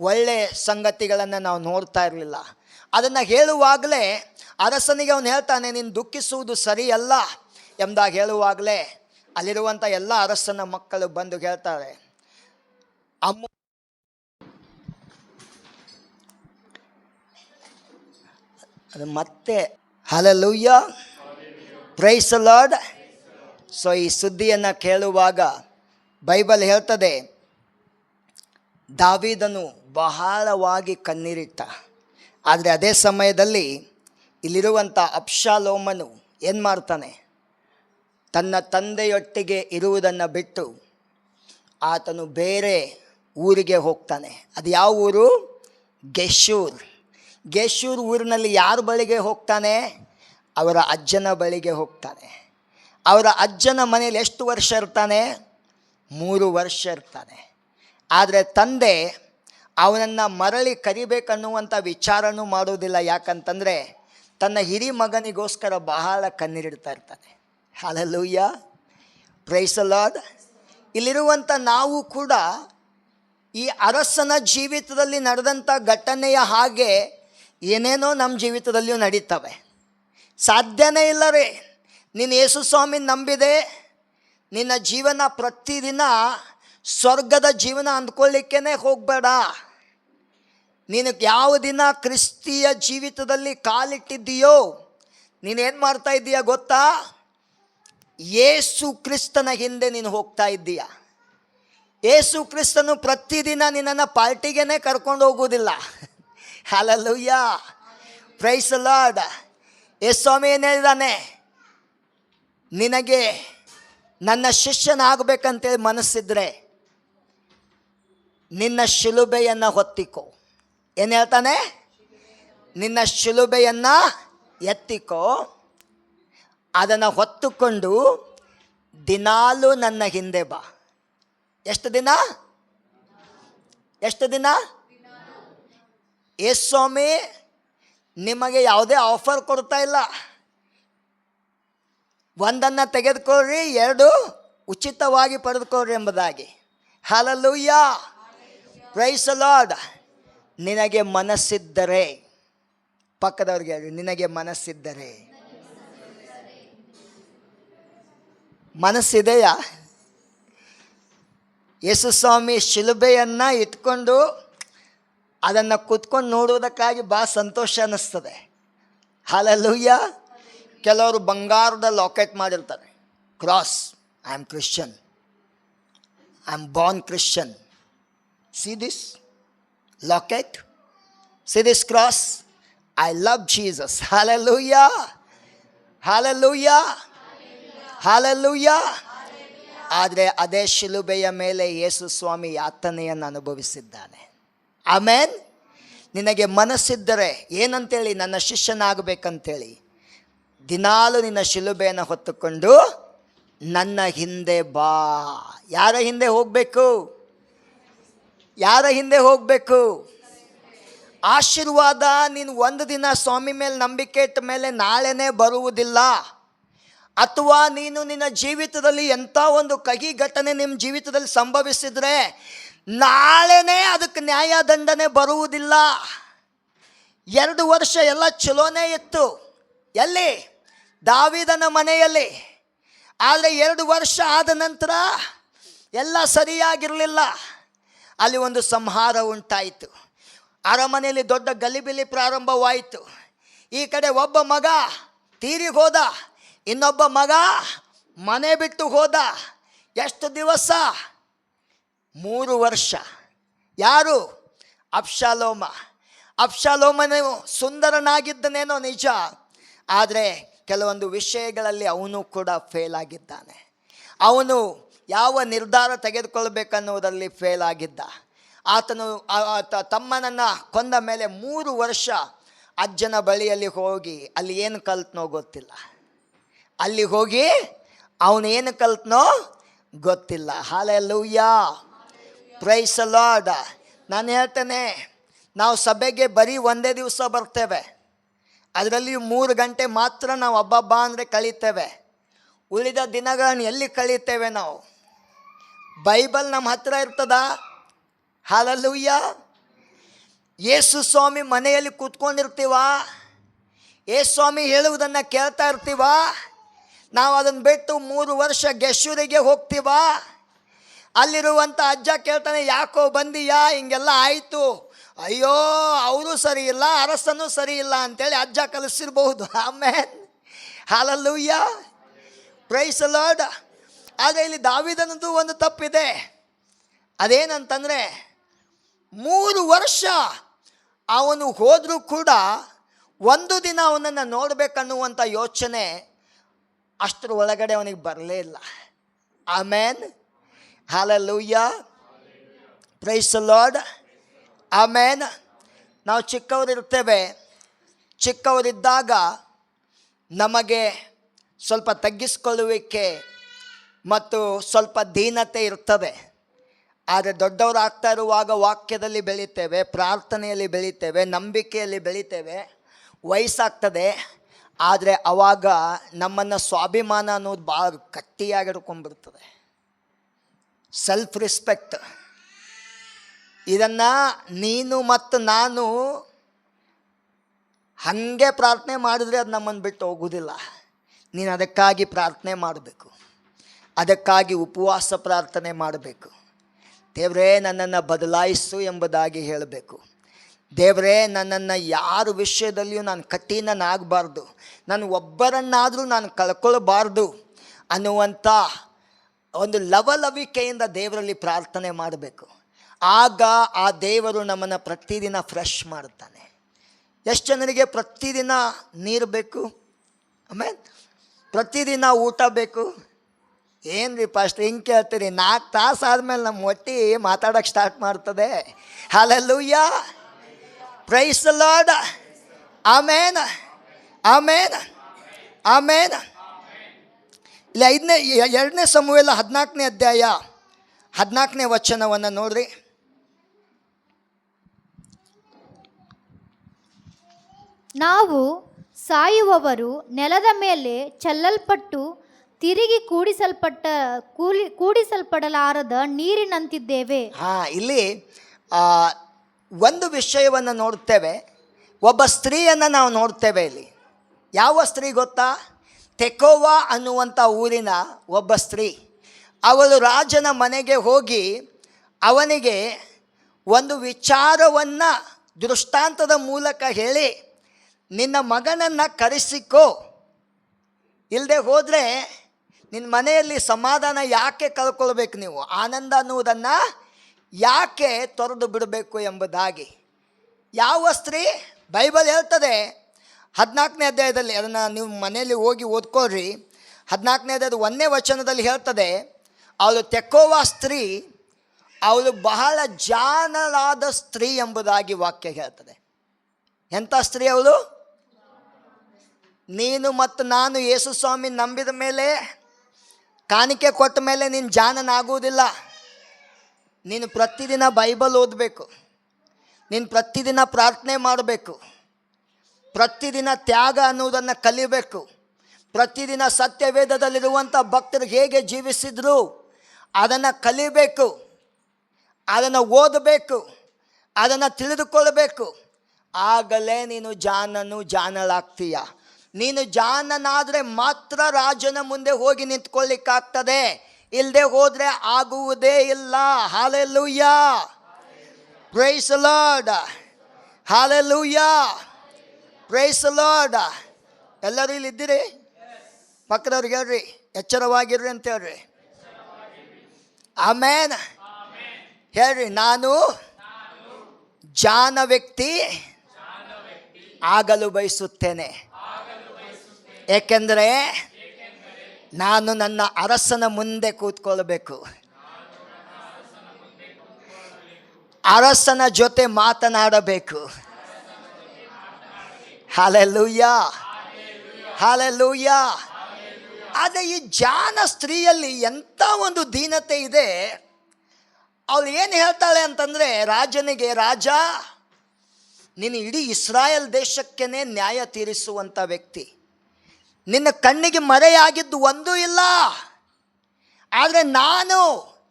ಒಳ್ಳೆಯ ಸಂಗತಿಗಳನ್ನು ನಾವು ನೋಡ್ತಾ ಇರಲಿಲ್ಲ. ಅದನ್ನು ಹೇಳುವಾಗಲೇ ಅರಸನಿಗೆ ಅವನು ಹೇಳ್ತಾನೆ, ನೀನು ದುಃಖಿಸುವುದು ಸರಿಯಲ್ಲ ಎಂಬುದಾಗಿ ಹೇಳುವಾಗಲೇ ಅಲ್ಲಿರುವಂಥ ಎಲ್ಲ ಅರಸನ ಮಕ್ಕಳು ಬಂದು ಹೇಳ್ತಾರೆ, ಅದು ಮತ್ತೆ hallelujah, praise the Lord. So ಈ ಸುದ್ದಿಯನ್ನು ಕೇಳುವಾಗ ಬೈಬಲ್ ಹೇಳ್ತದೆ, ದಾವೀದನು ಬಹಳವಾಗಿ ಕಣ್ಣೀರಿಟ್ಟ. ಆದರೆ ಅದೇ ಸಮಯದಲ್ಲಿ ಇಲ್ಲಿರುವಂಥ ಅಬ್ಷಾಲೋಮನು ಏನು ಮಾಡ್ತಾನೆ, ತನ್ನ ತಂದೆಯೊಟ್ಟಿಗೆ ಇರುವುದನ್ನು ಬಿಟ್ಟು ಆತನು ಬೇರೆ ಊರಿಗೆ ಹೋಗ್ತಾನೆ. ಅದು ಯಾವ ಊರು? ಗೆಷೂರ್ ಊರಿನಲ್ಲಿ ಯಾರ ಬಳಿಗೆ ಹೋಗ್ತಾನೆ? ಅವರ ಅಜ್ಜನ ಬಳಿಗೆ ಹೋಗ್ತಾನೆ. ಅವರ ಅಜ್ಜನ ಮನೆಯಲ್ಲಿ ಎಷ್ಟು ವರ್ಷ ಇರ್ತಾನೆ? 3 ವರ್ಷ ಇರ್ತಾನೆ. ಆದರೆ ತಂದೆ ಅವನನ್ನು ಮರಳಿ ಕರಿಬೇಕನ್ನುವಂಥ ವಿಚಾರನೂ ಮಾಡೋದಿಲ್ಲ. ಯಾಕಂತಂದರೆ ತನ್ನ ಹಿರಿ ಮಗನಿಗೋಸ್ಕರ ಬಹಳ ಕಣ್ಣೀರಿಡ್ತಾ ಇರ್ತಾನೆ. Hallelujah, praise the lord. ಇಲ್ಲಿರುವಂಥ ನಾವು ಕೂಡ ಈ ಅರಸನ ಜೀವಿತದಲ್ಲಿ ನಡೆದಂಥ ಘಟನೆಯ ಹಾಗೆ ಏನೇನೋ ನಮ್ಮ ಜೀವಿತದಲ್ಲಿಯೂ ನಡೀತವೆ. ಸಾಧ್ಯನೇ ಇಲ್ಲ ರೀ. ನೀನು ಯೇಸು ಸ್ವಾಮಿನ ನಂಬಿದೆ, ನಿನ್ನ ಜೀವನ ಪ್ರತಿದಿನ ಸ್ವರ್ಗದ ಜೀವನ ಅಂದ್ಕೊಳ್ಳಿಕ್ಕೇ ಹೋಗಬೇಡ. ನೀನು ಯಾವ ದಿನ ಕ್ರಿಸ್ತಿಯ ಜೀವಿತದಲ್ಲಿ ಕಾಲಿಟ್ಟಿದ್ದೀಯೋ ನೀನೇನು ಮಾಡ್ತಾ ಇದ್ದೀಯ ಗೊತ್ತಾ? ಯೇಸು ಕ್ರಿಸ್ತನ ಹಿಂದೆ ನೀನು ಹೋಗ್ತಾ ಇದ್ದೀಯ. ಯೇಸು ಕ್ರಿಸ್ತನು ಪ್ರತಿದಿನ ನಿನ್ನನ್ನು ಪಾರ್ಟಿಗೇ ಕರ್ಕೊಂಡು ಹೋಗೋದಿಲ್ಲ. Hallelujah, praise the lord. ಯೇಸು ಸ್ವಾಮಿ ಏನು ಹೇಳಿದಾನೆ? ನಿನಗೆ ನನ್ನ ಶಿಷ್ಯನಾಗಬೇಕಂತೇಳಿ ಮನಸ್ಸಿದ್ರೆ ನಿನ್ನ ಶಿಲುಬೆಯನ್ನು ಹೊತ್ತಿಕೋ. ಏನು ಹೇಳ್ತಾನೆ? ನಿನ್ನ ಶಿಲುಬೆಯನ್ನು ಎತ್ತಿಕೋ, ಅದನ್ನು ಹೊತ್ತುಕೊಂಡು ದಿನಾಲೂ ನನ್ನ ಹಿಂದೆ ಬಾ. ಎಷ್ಟು ದಿನ? ಯೇಸು ಸ್ವಾಮಿ ನಿಮಗೆ ಯಾವುದೇ ಆಫರ್ ಕೊಡ್ತಾ ಇಲ್ಲ. ಒಂದನ್ನು ತೆಗೆದುಕೊಳ್ಳ್ರಿ, 2 ಉಚಿತವಾಗಿ ಪಡೆದುಕೊಳ್ಳ್ರಿ ಎಂಬುದಾಗಿ. Hallelujah, praise the Lord. ನಿನಗೆ ಮನಸ್ಸಿದ್ದರೆ, ಪಕ್ಕದವ್ರಿಗೆ ಹೇಳಿ, ನಿನಗೆ ಮನಸ್ಸಿದ್ದರೆ. ಮನಸ್ಸಿದೆಯಾ? ಯೇಸು ಸ್ವಾಮಿ ಶಿಲುಬೆಯನ್ನು ಇಟ್ಕೊಂಡು ಅದನ್ನು ಕೂತ್ಕೊಂಡು ನೋಡುವುದಕ್ಕಾಗಿ ಭಾಳ ಸಂತೋಷ ಅನ್ನಿಸ್ತದೆ. ಹಲ್ಲೆಲೂಯಾ. ಕೆಲವರು ಬಂಗಾರದ ಲಾಕೆಟ್ ಮಾಡಿರ್ತಾರೆ, cross, I am Christian, I am Born Christian. See this locket, see this cross, I love Jesus. Hallelujah, hallelujah, hallelujah. ಆದರೆ ಅದೇ ಶಿಲುಬೆಯ ಮೇಲೆ ಯೇಸು ಸ್ವಾಮಿ ಯಾತನೆಯನ್ನು ಅನುಭವಿಸಿದ್ದಾನೆ. ಆಮೇನ್. ನಿನಗೆ ಮನಸ್ಸಿದ್ದರೆ ಏನಂತೇಳಿ, ನನ್ನ ಶಿಷ್ಯನಾಗಬೇಕಂತೇಳಿ ದಿನಾಲು ನಿನ್ನ ಶಿಲುಬೆಯನ್ನು ಹೊತ್ತುಕೊಂಡು ನನ್ನ ಹಿಂದೆ ಬಾ. ಯಾರ ಹಿಂದೆ ಹೋಗಬೇಕು? ಯಾರ ಹಿಂದೆ ಹೋಗಬೇಕು? ಆಶೀರ್ವಾದ ನೀನು ಒಂದು ದಿನ ಸ್ವಾಮಿ ಮೇಲೆ ನಂಬಿಕೆ ಇಟ್ಟ ಮೇಲೆ ನಾಳೆನೇ ಬರುವುದಿಲ್ಲ. ಅಥವಾ ನೀನು ನಿನ್ನ ಜೀವಿತದಲ್ಲಿ ಎಂಥ ಒಂದು ಕಹಿ ಘಟನೆ ನಿಮ್ಮ ಜೀವಿತದಲ್ಲಿ ಸಂಭವಿಸಿದರೆ ನಾಳೆನೇ ಅದಕ್ಕೆ ನ್ಯಾಯದಂಡನೆ ಬರುವುದಿಲ್ಲ. 2 ವರ್ಷ ಎಲ್ಲ ಚಲೋನೇ ಇತ್ತು. ಎಲ್ಲಿ? ದಾವೀದನ ಮನೆಯಲ್ಲಿ. ಆದರೆ 2 ವರ್ಷ ಆದ ನಂತರ ಎಲ್ಲ ಸರಿಯಾಗಿರಲಿಲ್ಲ. ಅಲ್ಲಿ ಒಂದು ಸಂಹಾರ ಉಂಟಾಯಿತು. ಅರಮನೆಯಲ್ಲಿ ದೊಡ್ಡ ಗಲಿಬಿಲಿ ಪ್ರಾರಂಭವಾಯಿತು. ಈ ಕಡೆ ಒಬ್ಬ ಮಗ ತೀರಿ ಹೋದ, ಇನ್ನೊಬ್ಬ ಮಗ ಮನೆ ಬಿಟ್ಟು ಹೋದ. ಎಷ್ಟು ದಿವಸ? 3 ವರ್ಷ. ಯಾರು? ಅಬ್ಷಾಲೋಮ. ಅಬ್ಷಾಲೋಮನು ಸುಂದರನಾಗಿದ್ದನೇನೋ ನಿಜ, ಆದರೆ ಕೆಲವೊಂದು ವಿಷಯಗಳಲ್ಲಿ ಅವನು ಕೂಡ ಫೇಲ್ ಆಗಿದ್ದಾನೆ. ಅವನು ಯಾವ ನಿರ್ಧಾರ ತೆಗೆದುಕೊಳ್ಬೇಕನ್ನುವುದರಲ್ಲಿ ಫೇಲ್ ಆಗಿದ್ದ. ಆತನು ತಮ್ಮನನ್ನು ಕೊಂದ ಮೇಲೆ 3 ವರ್ಷ ಅಜ್ಜನ ಬಳಿಯಲ್ಲಿ ಹೋಗಿ ಅಲ್ಲಿ ಏನು ಕಲ್ತನೋ ಗೊತ್ತಿಲ್ಲ. ಅಲ್ಲಿ ಹೋಗಿ ಅವನು ಏನು ಕಲ್ತನೋ ಗೊತ್ತಿಲ್ಲ. Hallelujah, praise the Lord. ನಾನು ಹೇಳ್ತೇನೆ, ನಾವು ಸಭೆಗೆ ಬರೀ ಒಂದೇ ದಿವಸ ಬರ್ತೇವೆ, ಅದರಲ್ಲಿ 3 ಗಂಟೆ ಮಾತ್ರ ನಾವು ಹಬ್ಬ ಅಂದರೆ ಕಳೀತೇವೆ. ಉಳಿದ ದಿನಗಳನ್ನು ಎಲ್ಲಿ ಕಳೀತೇವೆ ನಾವು? ಬೈಬಲ್ ನಮ್ಮ ಹತ್ರ ಇರ್ತದ? ಹಲ್ಲೆಲೂಯಾ. ಯೇಸು ಸ್ವಾಮಿ ಮನೆಯಲ್ಲಿ ಕೂತ್ಕೊಂಡಿರ್ತೀವ? ಯೇಸು ಸ್ವಾಮಿ ಹೇಳುವುದನ್ನು ಕೇಳ್ತಾ ಇರ್ತೀವ? ನಾವು ಅದನ್ನು ಬಿಟ್ಟು 3 ವರ್ಷ ಗೆಶೂರಿಗೆ ಹೋಗ್ತೀವ? ಅಲ್ಲಿರುವಂಥ ಅಜ್ಜ ಕೇಳ್ತಾನೆ, ಯಾಕೋ ಬಂದೀಯಾ? ಹಿಂಗೆಲ್ಲ ಆಯಿತು. ಅಯ್ಯೋ, ಅವರು ಸರಿ ಇಲ್ಲ, ಅರಸನೂ ಸರಿ ಇಲ್ಲ ಅಂತೇಳಿ ಅಜ್ಜ ಕಲಿಸಿರ್ಬಹುದು. ಆಮೇನ್, ಹಲ್ಲೆಲೂಯಾ, ಪ್ರೈಸ್ ದಿ ಲಾರ್ಡ್. ಆದರೆ ಇಲ್ಲಿ ದಾವೀದನದು ಒಂದು ತಪ್ಪಿದೆ. ಅದೇನಂತಂದರೆ 3 ವರ್ಷ ಅವನು ಹೋದರೂ ಕೂಡ ಒಂದು ದಿನ ಅವನನ್ನು ನೋಡಬೇಕನ್ನುವಂಥ ಯೋಚನೆ ಅಷ್ಟರ ಒಳಗಡೆ ಅವನಿಗೆ ಬರಲೇ ಇಲ್ಲ. ಆಮೇನ್, ಹಲ್ಲೆಲೂಯಾ, ಪ್ರೈಸ್ ದಿ ಲಾರ್ಡ್. ಆಮೇನ್. ನಾವು ಚಿಕ್ಕವರಿರ್ತೇವೆ. ಚಿಕ್ಕವರಿದ್ದಾಗ ನಮಗೆ ಸ್ವಲ್ಪ ತಗ್ಗಿಸಿಕೊಳ್ಳುವಿಕೆ ಮತ್ತು ಸ್ವಲ್ಪ ದೀನತೆ ಇರ್ತದೆ. ಆದರೆ ದೊಡ್ಡವರು ಆಗ್ತಾ ಇರುವಾಗ ವಾಕ್ಯದಲ್ಲಿ ಬೆಳೀತೇವೆ, ಪ್ರಾರ್ಥನೆಯಲ್ಲಿ ಬೆಳೀತೇವೆ, ನಂಬಿಕೆಯಲ್ಲಿ ಬೆಳೀತೇವೆ, ವಯಸ್ಸಾಗ್ತದೆ. ಆದರೆ ಆವಾಗ ನಮ್ಮನ್ನು ಸ್ವಾಭಿಮಾನ ಅನ್ನೋದು ಭಾಳ ಗಟ್ಟಿಯಾಗಿ ಹಿಡ್ಕೊಂಡ್ಬಿಡ್ತದೆ. Self respect. ಇದನ್ನು ನೀನು ಮತ್ತು ನಾನು ಹಾಗೆ ಪ್ರಾರ್ಥನೆ ಮಾಡಿದ್ರೆ ಅದು ನಮ್ಮನ್ನು ಬಿಟ್ಟು ಹೋಗೋದಿಲ್ಲ. ನೀನು ಅದಕ್ಕಾಗಿ ಪ್ರಾರ್ಥನೆ ಮಾಡಬೇಕು, ಅದಕ್ಕಾಗಿ ಉಪವಾಸ ಪ್ರಾರ್ಥನೆ ಮಾಡಬೇಕು. ದೇವರೇ, ನನ್ನನ್ನು ಬದಲಾಯಿಸು ಎಂಬುದಾಗಿ ಹೇಳಬೇಕು. ದೇವರೇ, ನನ್ನನ್ನು ಯಾರ ವಿಷಯದಲ್ಲಿಯೂ ನಾನು ಕಠಿಣನಾಗಬಾರ್ದು, ನಾನು ಒಬ್ಬರನ್ನಾದರೂ ನಾನು ಕಳ್ಕೊಳ್ಬಾರ್ದು ಅನ್ನುವಂಥ ಒಂದು ಲವಲವಿಕೆಯಿಂದ ದೇವರಲ್ಲಿ ಪ್ರಾರ್ಥನೆ ಮಾಡಬೇಕು. ಆಗ ಆ ದೇವರು ನಮ್ಮನ್ನು ಪ್ರತಿದಿನ ಫ್ರೆಶ್ ಮಾಡ್ತಾನೆ. ಎಷ್ಟು ಜನರಿಗೆ ಪ್ರತಿದಿನ ನೀರು ಬೇಕು? ಆಮೇಲೆ ಪ್ರತಿದಿನ ಊಟ ಬೇಕು? ಏನು ರೀ ಪಾಸ್ಟರ್ ಹಿಂಗೆ ಕೇಳ್ತೀರಿ? 4 ತಾಸು ಆದಮೇಲೆ ನಮ್ಮ ಹೊಟ್ಟೆ ಮಾತಾಡೋಕ್ಕೆ ಸ್ಟಾರ್ಟ್ ಮಾಡ್ತದೆ. Hallelujah, praise the Lord. Amen. Amen, amen. ಇಲ್ಲಿ 2 ಸಮುವೇಲ 14ನೇ ಅಧ್ಯಾಯ 14ನೇ ವಚನವನ್ನು ನೋಡ್ರಿ. ನಾವು ಸಾಯುವವರು ನೆಲದ ಮೇಲೆ ಚೆಲ್ಲಲ್ಪಟ್ಟು ತಿರುಗಿ ಕೂಡಿಸಲ್ಪಡಲಾರದ ನೀರಿನಂತಿದ್ದೇವೆ. ಇಲ್ಲಿ ಒಂದು ವಿಷಯವನ್ನು ನೋಡ್ತೇವೆ. ಒಬ್ಬ ಸ್ತ್ರೀಯನ್ನು ನಾವು ನೋಡ್ತೇವೆ ಇಲ್ಲಿ. ಯಾವ ಸ್ತ್ರೀ ಗೊತ್ತಾ? ತೆಕೋವಾ ಅನ್ನುವಂಥ ಊರಿನ ಒಬ್ಬ ಸ್ತ್ರೀ. ಅವಳು ರಾಜನ ಮನೆಗೆ ಹೋಗಿ ಅವನಿಗೆ ಒಂದು ವಿಚಾರವನ್ನು ದೃಷ್ಟಾಂತದ ಮೂಲಕ ಹೇಳಿ, ನಿನ್ನ ಮಗನನ್ನು ಕರೆಸಿಕೋ, ಇಲ್ಲದೆ ಹೋದರೆ ನಿನ್ನ ಮನೆಯಲ್ಲಿ ಸಮಾಧಾನ ಯಾಕೆ ಕಳ್ಕೊಳ್ಬೇಕು, ನೀವು ಆನಂದ ಅನ್ನುವುದನ್ನು ಯಾಕೆ ತೊರೆದು ಬಿಡಬೇಕು ಎಂಬುದಾಗಿ. ಯಾವ ಸ್ತ್ರೀ? ಬೈಬಲ್ ಹೇಳ್ತದೆ 14ನೇ ಅಧ್ಯಾಯದಲ್ಲಿ, ಅದನ್ನು ನೀವು ಮನೆಯಲ್ಲಿ ಹೋಗಿ ಓದ್ಕೊಳ್ರಿ. 14ನೇ ಅಧ್ಯಾಯದ 1ನೇ ವಚನದಲ್ಲಿ ಹೇಳ್ತದೆ, ಅವಳು ತೆಕೋವಾ ಸ್ತ್ರೀ, ಅವಳು ಬಹಳ ಜಾಣರಾದ ಸ್ತ್ರೀ ಎಂಬುದಾಗಿ ವಾಕ್ಯ ಹೇಳ್ತದೆ. ಎಂಥ ಸ್ತ್ರೀ ಅವಳು? ನೀನು ಮತ್ತು ನಾನು ಯೇಸು ಸ್ವಾಮಿ ನಂಬಿದ ಮೇಲೆ, ಕಾಣಿಕೆ ಕೊಟ್ಟ ಮೇಲೆ ನೀನು ಜಾಣನಾಗುವುದಿಲ್ಲ. ನೀನು ಪ್ರತಿದಿನ ಬೈಬಲ್ ಓದಬೇಕು, ನೀನು ಪ್ರತಿದಿನ ಪ್ರಾರ್ಥನೆ ಮಾಡಬೇಕು, ಪ್ರತಿದಿನ ತ್ಯಾಗ ಅನ್ನುವುದನ್ನು ಕಲಿಬೇಕು, ಪ್ರತಿದಿನ ಸತ್ಯವೇದದಲ್ಲಿರುವಂಥ ಭಕ್ತರು ಹೇಗೆ ಜೀವಿಸಿದ್ರು ಅದನ್ನು ಕಲಿಬೇಕು, ಅದನ್ನು ಓದಬೇಕು, ಅದನ್ನು ತಿಳಿದುಕೊಳ್ಳಬೇಕು. ಆಗಲೇ ನೀನು ಜಾಣಳಾಗ್ತೀಯ. ನೀನು ಜಾಣನಾದರೆ ಮಾತ್ರ ರಾಜನ ಮುಂದೆ ಹೋಗಿ ನಿಂತ್ಕೊಳ್ಳಿಕ್ಕಾಗ್ತದೆ, ಇಲ್ಲದೆ ಹೋದರೆ ಆಗುವುದೇ ಇಲ್ಲ. Hallelujah, praise the Lord, hallelujah, praise the Lord. ಎಲ್ಲರೂ ಇಲ್ಲಿ ಇದ್ದೀರಿ? ಪಕ್ಕದವ್ರಿಗೆ ಹೇಳ್ರಿ, ಎಚ್ಚರವಾಗಿರ್ರಿ ಅಂತ ಹೇಳ್ರಿ. ಆಮೇನ್ ಹೇಳ್ರಿ. ನಾನು ಜಾಣ ವ್ಯಕ್ತಿ ಆಗಲು ಬಯಸುತ್ತೇನೆ, ಏಕೆಂದರೆ ನಾನು ನನ್ನ ಅರಸನ ಮುಂದೆ ಕೂತ್ಕೊಳ್ಬೇಕು, ಅರಸನ ಜೊತೆ ಮಾತನಾಡಬೇಕು. Hallelujah, hallelujah. ಆದರೆ ಈ ಜಾಣ ಸ್ತ್ರೀಯಲ್ಲಿ ಎಂಥ ಒಂದು ದೀನತೆ ಇದೆ. ಅವಳು ಏನು ಹೇಳ್ತಾಳೆ ಅಂತಂದರೆ ರಾಜನಿಗೆ, ರಾಜ, ನೀನು ಇಡೀ ಇಸ್ರಾಯೇಲ್ ದೇಶಕ್ಕೇ ನ್ಯಾಯ ತೀರಿಸುವಂಥ ವ್ಯಕ್ತಿ, ನಿನ್ನ ಕಣ್ಣಿಗೆ ಮರೆಯಾಗಿದ್ದು ಒಂದೂ ಇಲ್ಲ. ಆದರೆ ನಾನು,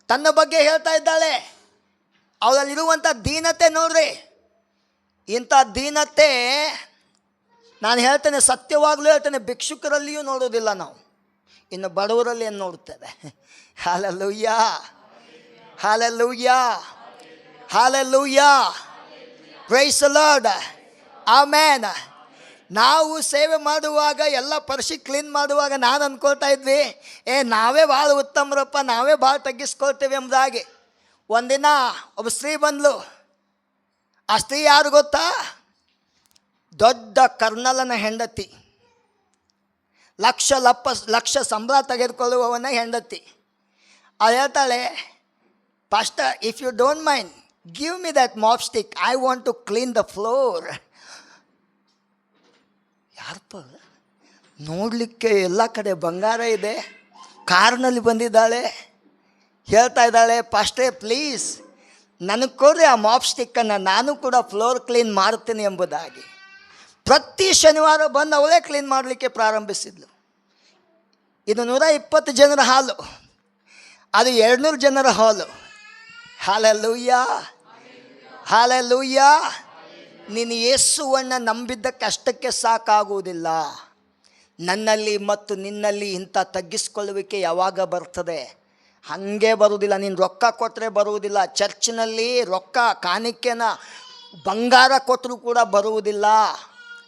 ತನ್ನ ಬಗ್ಗೆ ಹೇಳ್ತಾ ಇದ್ದಾಳೆ. ಅವಳಲ್ಲಿರುವಂಥ ದೀನತೆ ನೋಡ್ರಿ. ಇಂಥ ದೀನತೆ ನಾನು ಹೇಳ್ತೇನೆ, ಸತ್ಯವಾಗಲೂ ಹೇಳ್ತೇನೆ, ಭಿಕ್ಷುಕರಲ್ಲಿಯೂ ನೋಡೋದಿಲ್ಲ ನಾವು, ಇನ್ನು ಬಡವರಲ್ಲಿ ಏನು ನೋಡ್ತೇವೆ. Hallelujah, hallelujah, hallelujah, praise the Lord, amen. ನಾವು ಸೇವೆ ಮಾಡುವಾಗ, ಎಲ್ಲ ಪರಿಶಿ ಕ್ಲೀನ್ ಮಾಡುವಾಗ ನಾನು ಅಂದ್ಕೊಳ್ತಾ ಇದ್ವಿ, ನಾವೇ ಭಾಳ ಉತ್ತಮರಪ್ಪ, ನಾವೇ ಭಾಳ ತಗ್ಗಿಸ್ಕೊಳ್ತೇವೆ ಎಂಬುದಾಗಿ. ಒಂದಿನ ಒಬ್ಬ ಸ್ತ್ರೀ ಬಂದಳು. ಆ ಸ್ತ್ರೀ ಯಾರು ಗೊತ್ತಾ? ದೊಡ್ಡ ಕರ್ನಲನ ಹೆಂಡತಿ, ಲಕ್ಷ ಸಂಬಳ ತೆಗೆದುಕೊಳ್ಳುವವನ ಹೆಂಡತಿ. ಅವಳು ಹೇಳ್ತಾಳೆ, pastor, if you don't mind, give me that mop stick, I want to clean the floor. ಯಾರಪ್ಪ? ನೋಡಲಿಕ್ಕೆ ಎಲ್ಲ ಕಡೆ ಬಂಗಾರ ಇದೆ, ಕಾರ್ನಲ್ಲಿ ಬಂದಿದ್ದಾಳೆ, ಹೇಳ್ತಾ ಇದ್ದಾಳೆ, ಪಾಸ್ಟೇ ಪ್ಲೀಸ್ ನನಗೆ ಕೊಡ್ರಿ ಆ ಮಾಪ್ ಸ್ಟಿಕ್ಕನ್ನು, ನಾನು ಕೂಡ ಫ್ಲೋರ್ ಕ್ಲೀನ್ ಮಾಡ್ತೀನಿ ಎಂಬುದಾಗಿ. ಪ್ರತಿ ಶನಿವಾರ ಬಂದು ಅವಳೇ ಕ್ಲೀನ್ ಮಾಡಲಿಕ್ಕೆ ಪ್ರಾರಂಭಿಸಿದ್ಲು. ಇದು 120 ಜನರ ಹಾಲು, ಅದು 200 ಜನರ ಹಾಲು. Hallelujah, hallelujah. ನೀನು ಯೇಸುವನ್ನು ನಂಬಿದ್ದಕ್ಕೆ ಅಷ್ಟಕ್ಕೆ ಸಾಕಾಗುವುದಿಲ್ಲ. ನನ್ನಲ್ಲಿ ಮತ್ತು ನಿನ್ನಲ್ಲಿ ಇಂಥ ತಗ್ಗಿಸ್ಕೊಳ್ಳುವಿಕೆ ಯಾವಾಗ ಬರ್ತದೆ? ಹಾಗೆ ಬರುವುದಿಲ್ಲ. ನೀನು ರೊಕ್ಕ ಕೊಟ್ಟರೆ ಬರುವುದಿಲ್ಲ. ಚರ್ಚಿನಲ್ಲಿ ರೊಕ್ಕ ಕಾಣಿಕೆನ ಬಂಗಾರ ಕೊಟ್ಟರೂ ಕೂಡ ಬರುವುದಿಲ್ಲ.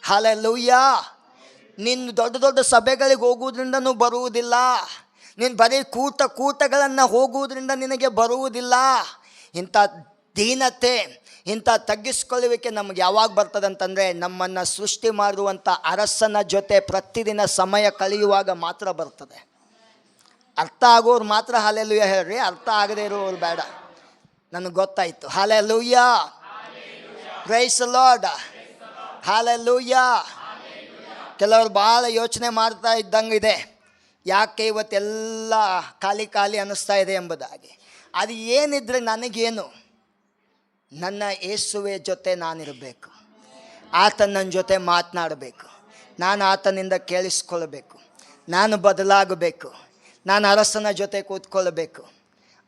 ಹಲ್ಲೆಲೂಯಾ. ನೀನು ದೊಡ್ಡ ದೊಡ್ಡ ಸಭೆಗಳಿಗೆ ಹೋಗುವುದರಿಂದನೂ ಬರುವುದಿಲ್ಲ. ನೀನು ಬರೀ ಕೂಟಗಳನ್ನು ಹೋಗುವುದರಿಂದ ನಿನಗೆ ಬರುವುದಿಲ್ಲ. ಇಂಥ ದೀನತೆ, ಇಂಥ ತಗ್ಗಿಸ್ಕೊಳ್ಳುವಿಕೆ ನಮಗೆ ಯಾವಾಗ ಬರ್ತದೆ ಅಂತಂದರೆ, ನಮ್ಮನ್ನು ಸೃಷ್ಟಿ ಮಾಡುವಂಥ ಅರಸನ ಜೊತೆ ಪ್ರತಿದಿನ ಸಮಯ ಕಳೆಯುವಾಗ ಮಾತ್ರ ಬರ್ತದೆ. ಅರ್ಥ ಆಗೋರು ಮಾತ್ರ ಹಲ್ಲೆಲೂಯಾ ಹೇಳ್ರಿ, ಅರ್ಥ ಆಗದೇ ಇರೋರು ಬೇಡ. ನನಗೆ ಗೊತ್ತಾಯಿತು. Hallelujah, praise the lord, hallelujah. ಕೆಲವರು ಭಾಳ ಯೋಚನೆ ಮಾಡ್ತಾ ಇದ್ದಂಗಿದೆ, ಯಾಕೆ ಇವತ್ತೆಲ್ಲ ಖಾಲಿ ಖಾಲಿ ಅನ್ನಿಸ್ತಾ ಇದೆ ಎಂಬುದಾಗಿ. ಅದು ಏನಿದ್ರೆ ನನಗೇನು, ನನ್ನ ಯೇಸುವೆ ಜೊತೆ ನಾನಿರಬೇಕು, ಆತ ನನ್ನ ಜೊತೆ ಮಾತನಾಡಬೇಕು, ನಾನು ಆತನಿಂದ ಕೇಳಿಸ್ಕೊಳ್ಬೇಕು, ನಾನು ಬದಲಾಗಬೇಕು, ನಾನು ಅರಸನ ಜೊತೆ ಕೂತ್ಕೊಳ್ಬೇಕು.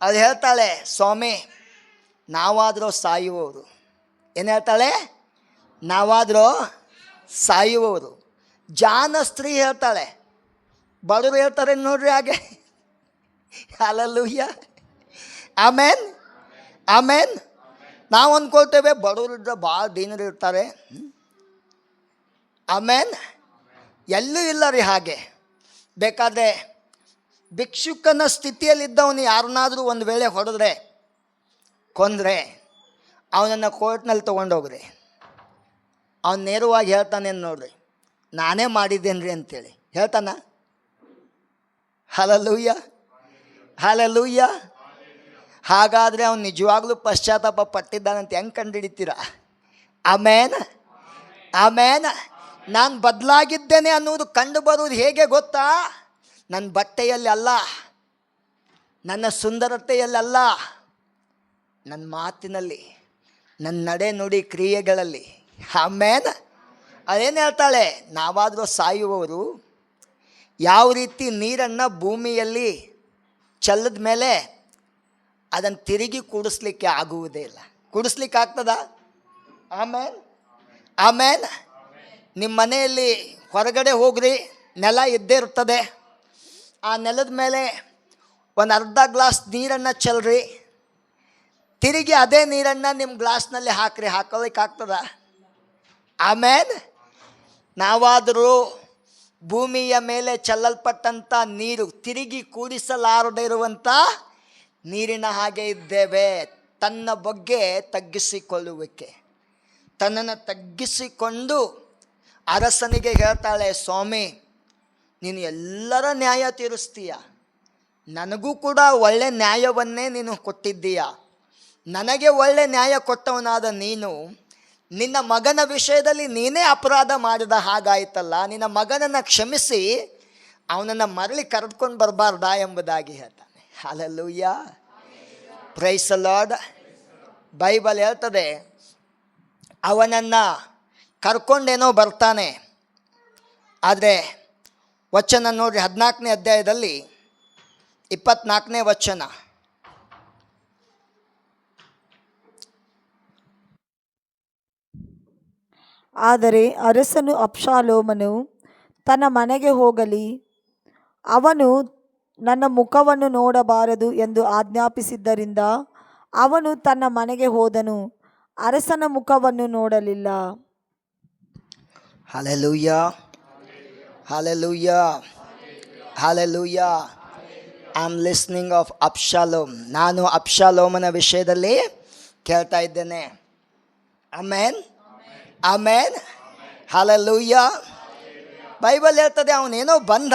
ಅದು ಹೇಳ್ತಾಳೆ, ಸ್ವಾಮಿ ನಾವಾದರೂ ಸಾಯುವವರು. ಏನು ಹೇಳ್ತಾಳೆ? ನಾವಾದರೂ ಸಾಯುವವರು. ಜಾನ ಸ್ತ್ರೀ ಹೇಳ್ತಾಳೆ, ಬಡವರು ಹೇಳ್ತಾರೆ ನೋಡ್ರಿ ಹಾಗೆ. ಹಲ್ಲೆಲೂಯಾ, ಆಮೇನ್ ಆಮೇನ್. ನಾವು ಅಂದ್ಕೊಳ್ತೇವೆ ಬಡವರಿದ್ರೆ ಭಾಳ ದೀನರು ಇರ್ತಾರೆ. ಆಮೇನ್. ಎಲ್ಲೂ ಇಲ್ಲ ರೀ ಹಾಗೆ. ಬೇಕಾದರೆ ಭಿಕ್ಷುಕನ ಸ್ಥಿತಿಯಲ್ಲಿದ್ದವನು ಯಾರನ್ನಾದರೂ ಒಂದು ವೇಳೆ ಹೊಡೆದ್ರೆ, ಕೊಂದರೆ ಅವನನ್ನು ಕೋರ್ಟ್ನಲ್ಲಿ ತೊಗೊಂಡೋಗ್ರಿ, ಅವನು ನೇರವಾಗಿ ಹೇಳ್ತಾನೆ ನೋಡ್ರಿ, ನಾನೇ ಮಾಡಿದ್ದೇನೆ ರೀ ಅಂತೇಳಿ ಹೇಳ್ತಾನ? Hallelujah, hallelujah. ಹಾಗಾದರೆ ಅವನು ನಿಜವಾಗ್ಲೂ ಪಶ್ಚಾತ್ತಾಪ ಪಟ್ಟಿದ್ದಾನಂತ ಹೆಂಗೆ ಕಂಡುಹಿಡಿತೀರ? ಆಮೇನ್ ಆಮೇನ್. ನಾನು ಬದಲಾಗಿದ್ದೇನೆ ಅನ್ನೋದು ಕಂಡು ಬರುವುದು ಹೇಗೆ ಗೊತ್ತಾ? ನನ್ನ ಬಟ್ಟೆಯಲ್ಲಿ ಅಲ್ಲ, ನನ್ನ ಸುಂದರತೆಯಲ್ಲ, ನನ್ನ ಮಾತಿನಲ್ಲಿ, ನನ್ನ ನಡೆ ನುಡಿ ಕ್ರಿಯೆಗಳಲ್ಲಿ. ಆಮೇನ್. ಅದೇನು ಹೇಳ್ತಾಳೆ? ನಾವಾದರೂ ಸಾಯುವವರು. ಯಾವ ರೀತಿ ನೀರನ್ನು ಭೂಮಿಯಲ್ಲಿ ಚೆಲ್ಲದ ಮೇಲೆ ಅದನ್ನು ತಿರುಗಿ ಕೂಡಿಸ್ಲಿಕ್ಕೆ ಆಗುವುದೇ ಇಲ್ಲ. ಕೂಡಿಸ್ಲಿಕ್ಕೆ ಆಗ್ತದ? ಆಮೇನ್ ಆಮೇನ್. ನಿಮ್ಮ ಮನೆಯಲ್ಲಿ ಹೊರಗಡೆ ಹೋಗ್ರಿ, ನೆಲ ಇದ್ದೇ ಇರ್ತದೆ. ಆ ನೆಲದ ಮೇಲೆ ಒಂದು ಅರ್ಧ ಗ್ಲಾಸ್ ನೀರನ್ನು ಚೆಲ್ರಿ, ತಿರುಗಿ ಅದೇ ನೀರನ್ನು ನಿಮ್ಮ ಗ್ಲಾಸ್ನಲ್ಲಿ ಹಾಕ್ರಿ, ಹಾಕೋದಕ್ಕೆ ಆಗ್ತದ? ಆಮೇನ್. ನಾವಾದರೂ ಭೂಮಿಯ ಮೇಲೆ ಚೆಲ್ಲಲ್ಪಟ್ಟಂಥ ನೀರು, ತಿರುಗಿ ಕೂಡಿಸಲಾರದೇ ಇರುವಂಥ ನೀರಿನ ಹಾಗೆ ಇದ್ದೇವೆ. ತನ್ನ ಬಗ್ಗೆ ತಗ್ಗಿಸಿಕೊಳ್ಳುವಿಕೆ, ತನ್ನನ್ನು ತಗ್ಗಿಸಿಕೊಂಡು ಅರಸನಿಗೆ ಹೇಳ್ತಾಳೆ, ಸ್ವಾಮಿ ನೀನು ಎಲ್ಲರ ನ್ಯಾಯ ತೀರಿಸ್ತೀಯ, ನನಗೂ ಕೂಡ ಒಳ್ಳೆ ನ್ಯಾಯವನ್ನೇ ನೀನು ಕೊಟ್ಟಿದ್ದೀಯ. ನನಗೆ ಒಳ್ಳೆ ನ್ಯಾಯ ಕೊಟ್ಟವನಾದ ನೀನು ನಿನ್ನ ಮಗನ ವಿಷಯದಲ್ಲಿ ನೀನೇ ಅಪರಾಧ ಮಾಡಿದ ಹಾಗಾಯ್ತಲ್ಲ, ನಿನ್ನ ಮಗನನ್ನು ಕ್ಷಮಿಸಿ ಅವನನ್ನು ಮರಳಿ ಕರೆದುಕೊಂಡು ಬರಬಾರ್ದಾ ಎಂಬುದಾಗಿ ಹೇಳ್ತಾನೆ. Hallelujah, praise the lord. Bible ಹೇಳ್ತದೆ, ಅವನನ್ನು ಕರ್ಕೊಂಡೇನೋ ಬರ್ತಾನೆ. ಆದರೆ ವಚನ ನೋಡ್ರಿ, 14ನೇ ಅಧ್ಯಾಯದಲ್ಲಿ 24ನೇ ವಚನ. ಆದರೆ ಅರಸನು ಅಬ್ಷಾಲೋಮನು ತನ್ನ ಮನೆಗೆ ಹೋಗಲಿ, ಅವನು ನನ್ನ ಮುಖವನ್ನು ನೋಡಬಾರದು ಎಂದು ಆಜ್ಞಾಪಿಸಿದ್ದರಿಂದ ಅವನು ತನ್ನ ಮನೆಗೆ ಹೋದನು, ಅರಸನ ಮುಖವನ್ನು ನೋಡಲಿಲ್ಲ. Hallelujah, hallelujah, hallelujah. I am listening of Absalom. ನಾನು ಅಬ್ಷಾಲೋಮನ ವಿಷಯದಲ್ಲಿ ಕೇಳ್ತಾ ಇದ್ದೇನೆ. ಆಮೇನ್ ಆಮೇನ್, ಹಲ್ಲೆಲೂಯಾ. ಬೈಬಲ್ ಹೇಳ್ತದೆ, ಅವನೇನೋ ಬಂದ,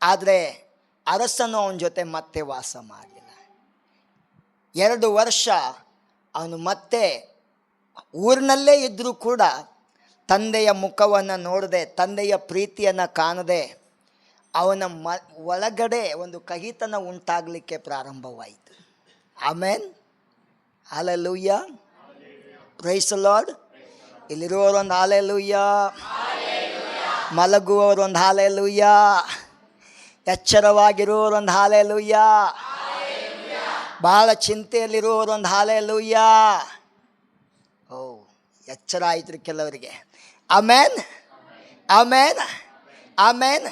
ಆದರೆ ಅರಸನು ಅವನ ಜೊತೆ ಮತ್ತೆ ವಾಸ ಮಾಡಲಿಲ್ಲ. 2 ವರ್ಷ ಅವನು ಮತ್ತೆ ಊರಿನಲ್ಲೇ ಇದ್ದರೂ ಕೂಡ ತಂದೆಯ ಮುಖವನ್ನು ನೋಡದೆ, ತಂದೆಯ ಪ್ರೀತಿಯನ್ನು ಕಾಣದೆ ಅವನ ಒಳಗಡೆ ಒಂದು ಕಹಿತನ ಉಂಟಾಗಲಿಕ್ಕೆ ಪ್ರಾರಂಭವಾಯಿತು. Amen, hallelujah, praise the Lord. ಇಲ್ಲಿರುವವರೊಂದು ಹಲ್ಲೆಲೂಯಾ, ಮಲಗುವವರೊಂದು ಹಲ್ಲೆಲೂಯಾ, ಎಚ್ಚರವಾಗಿರುವವರೊಂದು ಹಲ್ಲೆಲೂಯಾ, ಭಾಳ ಚಿಂತೆಯಲ್ಲಿರುವವರೊಂದು ಹಲ್ಲೆಲೂಯಾ. ಓ, ಎಚ್ಚರ ಆಯ್ತು ರೀ ಕೆಲವರಿಗೆ. ಆಮೇನ್ ಆಮೇನ್ ಆಮೇನ್.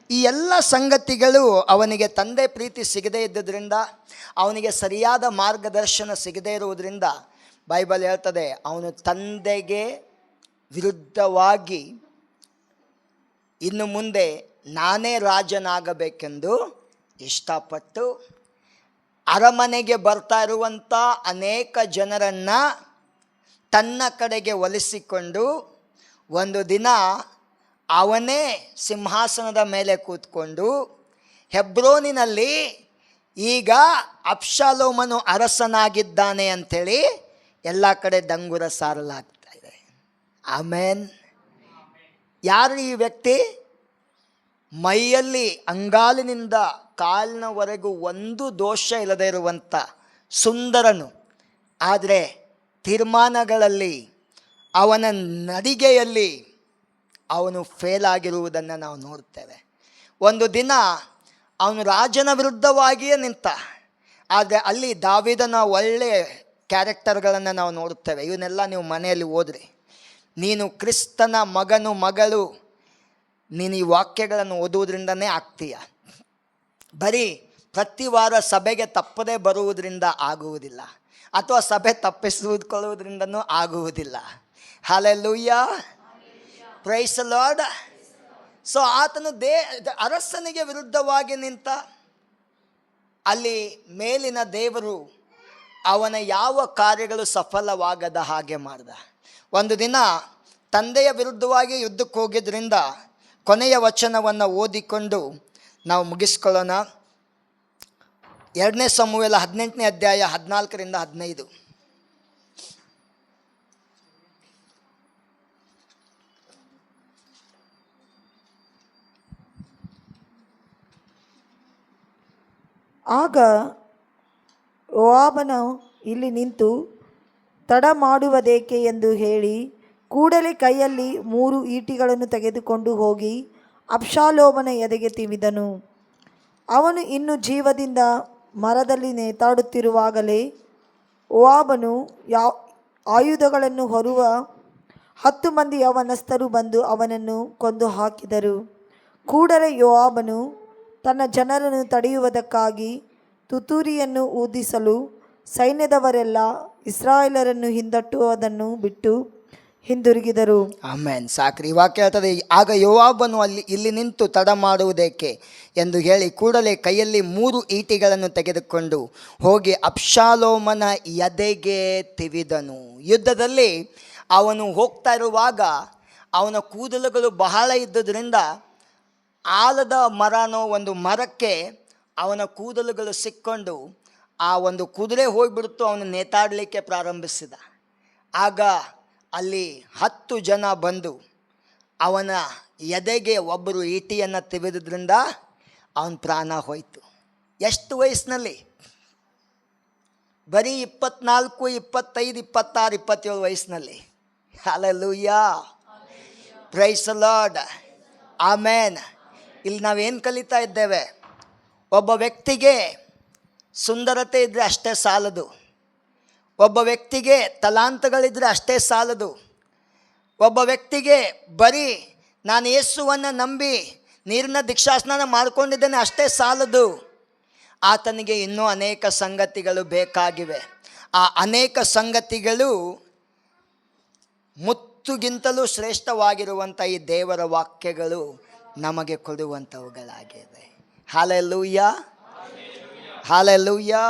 ಈ ಎಲ್ಲ ಸಂಗತಿಗಳು ಅವನಿಗೆ ತಂದೆ ಪ್ರೀತಿ ಸಿಗದೇ ಇದ್ದುದರಿಂದ, ಅವನಿಗೆ ಸರಿಯಾದ ಮಾರ್ಗದರ್ಶನ ಸಿಗದೇ ಇರುವುದರಿಂದ ಬೈಬಲ್ ಹೇಳ್ತದೆ, ಅವನು ತಂದೆಗೆ ವಿರುದ್ಧವಾಗಿ ಇನ್ನು ಮುಂದೆ ನಾನೇ ರಾಜನಾಗಬೇಕೆಂದು ಇಷ್ಟಪಟ್ಟು ಅರಮನೆಗೆ ಬರ್ತಾ ಇರುವಂಥ ಅನೇಕ ಜನರನ್ನು ತನ್ನ ಕಡೆಗೆ ಒಲಿಸಿಕೊಂಡು ಒಂದು ದಿನ ಅವನೇ ಸಿಂಹಾಸನದ ಮೇಲೆ ಕೂತ್ಕೊಂಡು ಹೆಬ್ರೋನಿನಲ್ಲಿ ಈಗ ಅಬ್ಷಾಲೋಮನು ಅರಸನಾಗಿದ್ದಾನೆ ಅಂಥೇಳಿ ಎಲ್ಲ ಕಡೆ ದಂಗುರ ಸಾರಲಾಗ್ತಾ ಇದೆ. ಆಮೇನ್. ಯಾರು ಈ ವ್ಯಕ್ತಿ? ಮೈಯಲ್ಲಿ ಅಂಗಾಲಿನಿಂದ ಕಾಲಿನವರೆಗೂ ಒಂದು ದೋಷ ಇಲ್ಲದೆ ಇರುವಂಥ ಸುಂದರನು, ಆದರೆ ತೀರ್ಮಾನಗಳಲ್ಲಿ, ಅವನ ನಡಿಗೆಯಲ್ಲಿ ಅವನು ಫೇಲ್ ಆಗಿರುವುದನ್ನು ನಾವು ನೋಡ್ತೇವೆ. ಒಂದು ದಿನ ಅವನು ರಾಜನ ವಿರುದ್ಧವಾಗಿಯೇ ನಿಂತ, ಆದರೆ ಅಲ್ಲಿ ದಾವೀದನ ಒಳ್ಳೆಯ ಕ್ಯಾರೆಕ್ಟರ್ಗಳನ್ನು ನಾವು ನೋಡುತ್ತೇವೆ. ಇವನ್ನೆಲ್ಲ ನೀವು ಮನೆಯಲ್ಲಿ ಓದ್ರಿ. ನೀನು ಕ್ರಿಸ್ತನ ಮಗನು ಮಗಳು, ನೀನು ಈ ವಾಕ್ಯಗಳನ್ನು ಓದುವುದರಿಂದನೇ ಆಗ್ತೀಯ. ಬರೀ ಪ್ರತಿ ವಾರ ಸಭೆಗೆ ತಪ್ಪದೇ ಬರುವುದರಿಂದ ಆಗುವುದಿಲ್ಲ, ಅಥವಾ ಸಭೆ ತಪ್ಪಿಸಿಕೊಳ್ಳುವುದರಿಂದನೂ ಆಗುವುದಿಲ್ಲ. Hallelujah, praise the Lord. So ಆತನು ಅರಸನಿಗೆ ವಿರುದ್ಧವಾಗಿ ನಿಂತ. ಅಲ್ಲಿ ಮೇಲಿನ ದೇವರು ಅವನ ಯಾವ ಕಾರ್ಯಗಳು ಸಫಲವಾಗದ ಹಾಗೆ ಮಾಡ್ದ. ಒಂದು ದಿನ ತಂದೆಯ ವಿರುದ್ಧವಾಗಿ ಯುದ್ಧಕ್ಕೆ ಹೋಗಿದ್ದರಿಂದ ಕೊನೆಯ ವಚನವನ್ನು ಓದಿಕೊಂಡು ನಾವು ಮುಗಿಸ್ಕೊಳ್ಳೋಣ. 2 ಸಮುವೇಲ 18ನೇ ಅಧ್ಯಾಯ 14ರಿಂದ 15. ಆಗ ಯೋವಾಬನು ಇಲ್ಲಿ ನಿಂತು ತಡ ಮಾಡುವುದೇಕೆ ಎಂದು ಹೇಳಿ ಕೂಡಲೇ ಕೈಯಲ್ಲಿ 3 ಈಟಿಗಳನ್ನು ತೆಗೆದುಕೊಂಡು ಹೋಗಿ ಅಬ್ಷಾಲೋಮನ ಎದೆಗೆ ತಿವಿದನು. ಅವನು ಇನ್ನು ಜೀವದಿಂದ ಮರದಲ್ಲಿ ನೇತಾಡುತ್ತಿರುವಾಗಲೇ ಯೋವಾಬನು ಆಯುಧಗಳನ್ನು ಹೊರುವ 10 ಮಂದಿ ಯವನಸ್ಥರು ಬಂದು ಅವನನ್ನು ಕೊಂದು ಹಾಕಿದರು. ಕೂಡಲೇ ಯೋವಾಬನು ತನ್ನ ಜನರನ್ನು ತಡೆಯುವುದಕ್ಕಾಗಿ ತುತ್ತೂರಿಯನ್ನು ಊದಿಸಲು ಸೈನ್ಯದವರೆಲ್ಲ ಇಸ್ರಾಯೇಲರನ್ನು ಹಿಂದಟ್ಟುವುದನ್ನು ಬಿಟ್ಟು ಹಿಂದಿರುಗಿದರು. ಆಮೇನ್. ಸಾಕ್ರಿ. ವಾಕ್ಯ ಹೇಳ್ತದೆ, ಆಗ ಯೋವಾಬನು ಇಲ್ಲಿ ನಿಂತು ತಡ ಮಾಡುವುದೇಕೆ ಎಂದು ಹೇಳಿ ಕೂಡಲೇ ಕೈಯಲ್ಲಿ 3 ಈಟಿಗಳನ್ನು ತೆಗೆದುಕೊಂಡು ಹೋಗಿ ಅಬ್ಷಾಲೋಮನ ಎದೆಗೆ ತಿವಿದನು. ಯುದ್ಧದಲ್ಲಿ ಅವನು ಹೋಗ್ತಾ ಇರುವಾಗ ಅವನ ಕೂದಲುಗಳು ಬಹಳ ಇದ್ದುದರಿಂದ ಆಲದ ಮರನೋ ಒಂದು ಮರಕ್ಕೆ ಅವನ ಕೂದಲುಗಳು ಸಿಕ್ಕೊಂಡು ಆ ಒಂದು ಕುದುರೆ ಹೋಗಿಬಿಡ್ತು. ಅವನು ನೇತಾಡಲಿಕ್ಕೆ ಪ್ರಾರಂಭಿಸಿದ. ಆಗ ಅಲ್ಲಿ 10 ಜನ ಬಂದು ಅವನ ಎದೆಗೆ ಒಬ್ಬರು ಈಟಿಯನ್ನು ತಿವಿದ್ರಿಂದ ಅವನ ಪ್ರಾಣ ಹೋಯಿತು. ಎಷ್ಟು ವಯಸ್ಸಿನಲ್ಲಿ? ಬರೀ 24, 25, 26, 27 ವಯಸ್ಸಿನಲ್ಲಿ. ಹಲ್ಲೆಲೂಯಾ, ಪ್ರೈಸ್ ದಿ ಲಾರ್ಡ್, ಆಮೇನ್. ಇಲ್ಲಿ ನಾವೇನು ಕಲಿತಾ ಇದ್ದೇವೆ? ಒಬ್ಬ ವ್ಯಕ್ತಿಗೆ ಸುಂದರತೆ ಇದ್ದರೆ ಅಷ್ಟೇ ಸಾಲದು. ಒಬ್ಬ ವ್ಯಕ್ತಿಗೆ ತಲಾಂತಗಳಿದ್ದರೆ ಅಷ್ಟೇ ಸಾಲದು. ಒಬ್ಬ ವ್ಯಕ್ತಿಗೆ ಬರೀ ನಾನು ಯೇಸುವನ್ನು ನಂಬಿ ನೀರಿನ ದೀಕ್ಷಾಸ್ನಾನ ಮಾಡಿಕೊಂಡಿದ್ದೇನೆ ಅಷ್ಟೇ ಸಾಲದು. ಆತನಿಗೆ ಇನ್ನೂ ಅನೇಕ ಸಂಗತಿಗಳು ಬೇಕಾಗಿವೆ. ಆ ಅನೇಕ ಸಂಗತಿಗಳು ಮುತ್ತುಗಿಂತಲೂ ಶ್ರೇಷ್ಠವಾಗಿರುವಂಥ ಈ ದೇವರ ವಾಕ್ಯಗಳು ನಮಗೆ ಕೊಡುವಂಥವುಗಳಾಗಿವೆ. Hallelujah, hallelujah,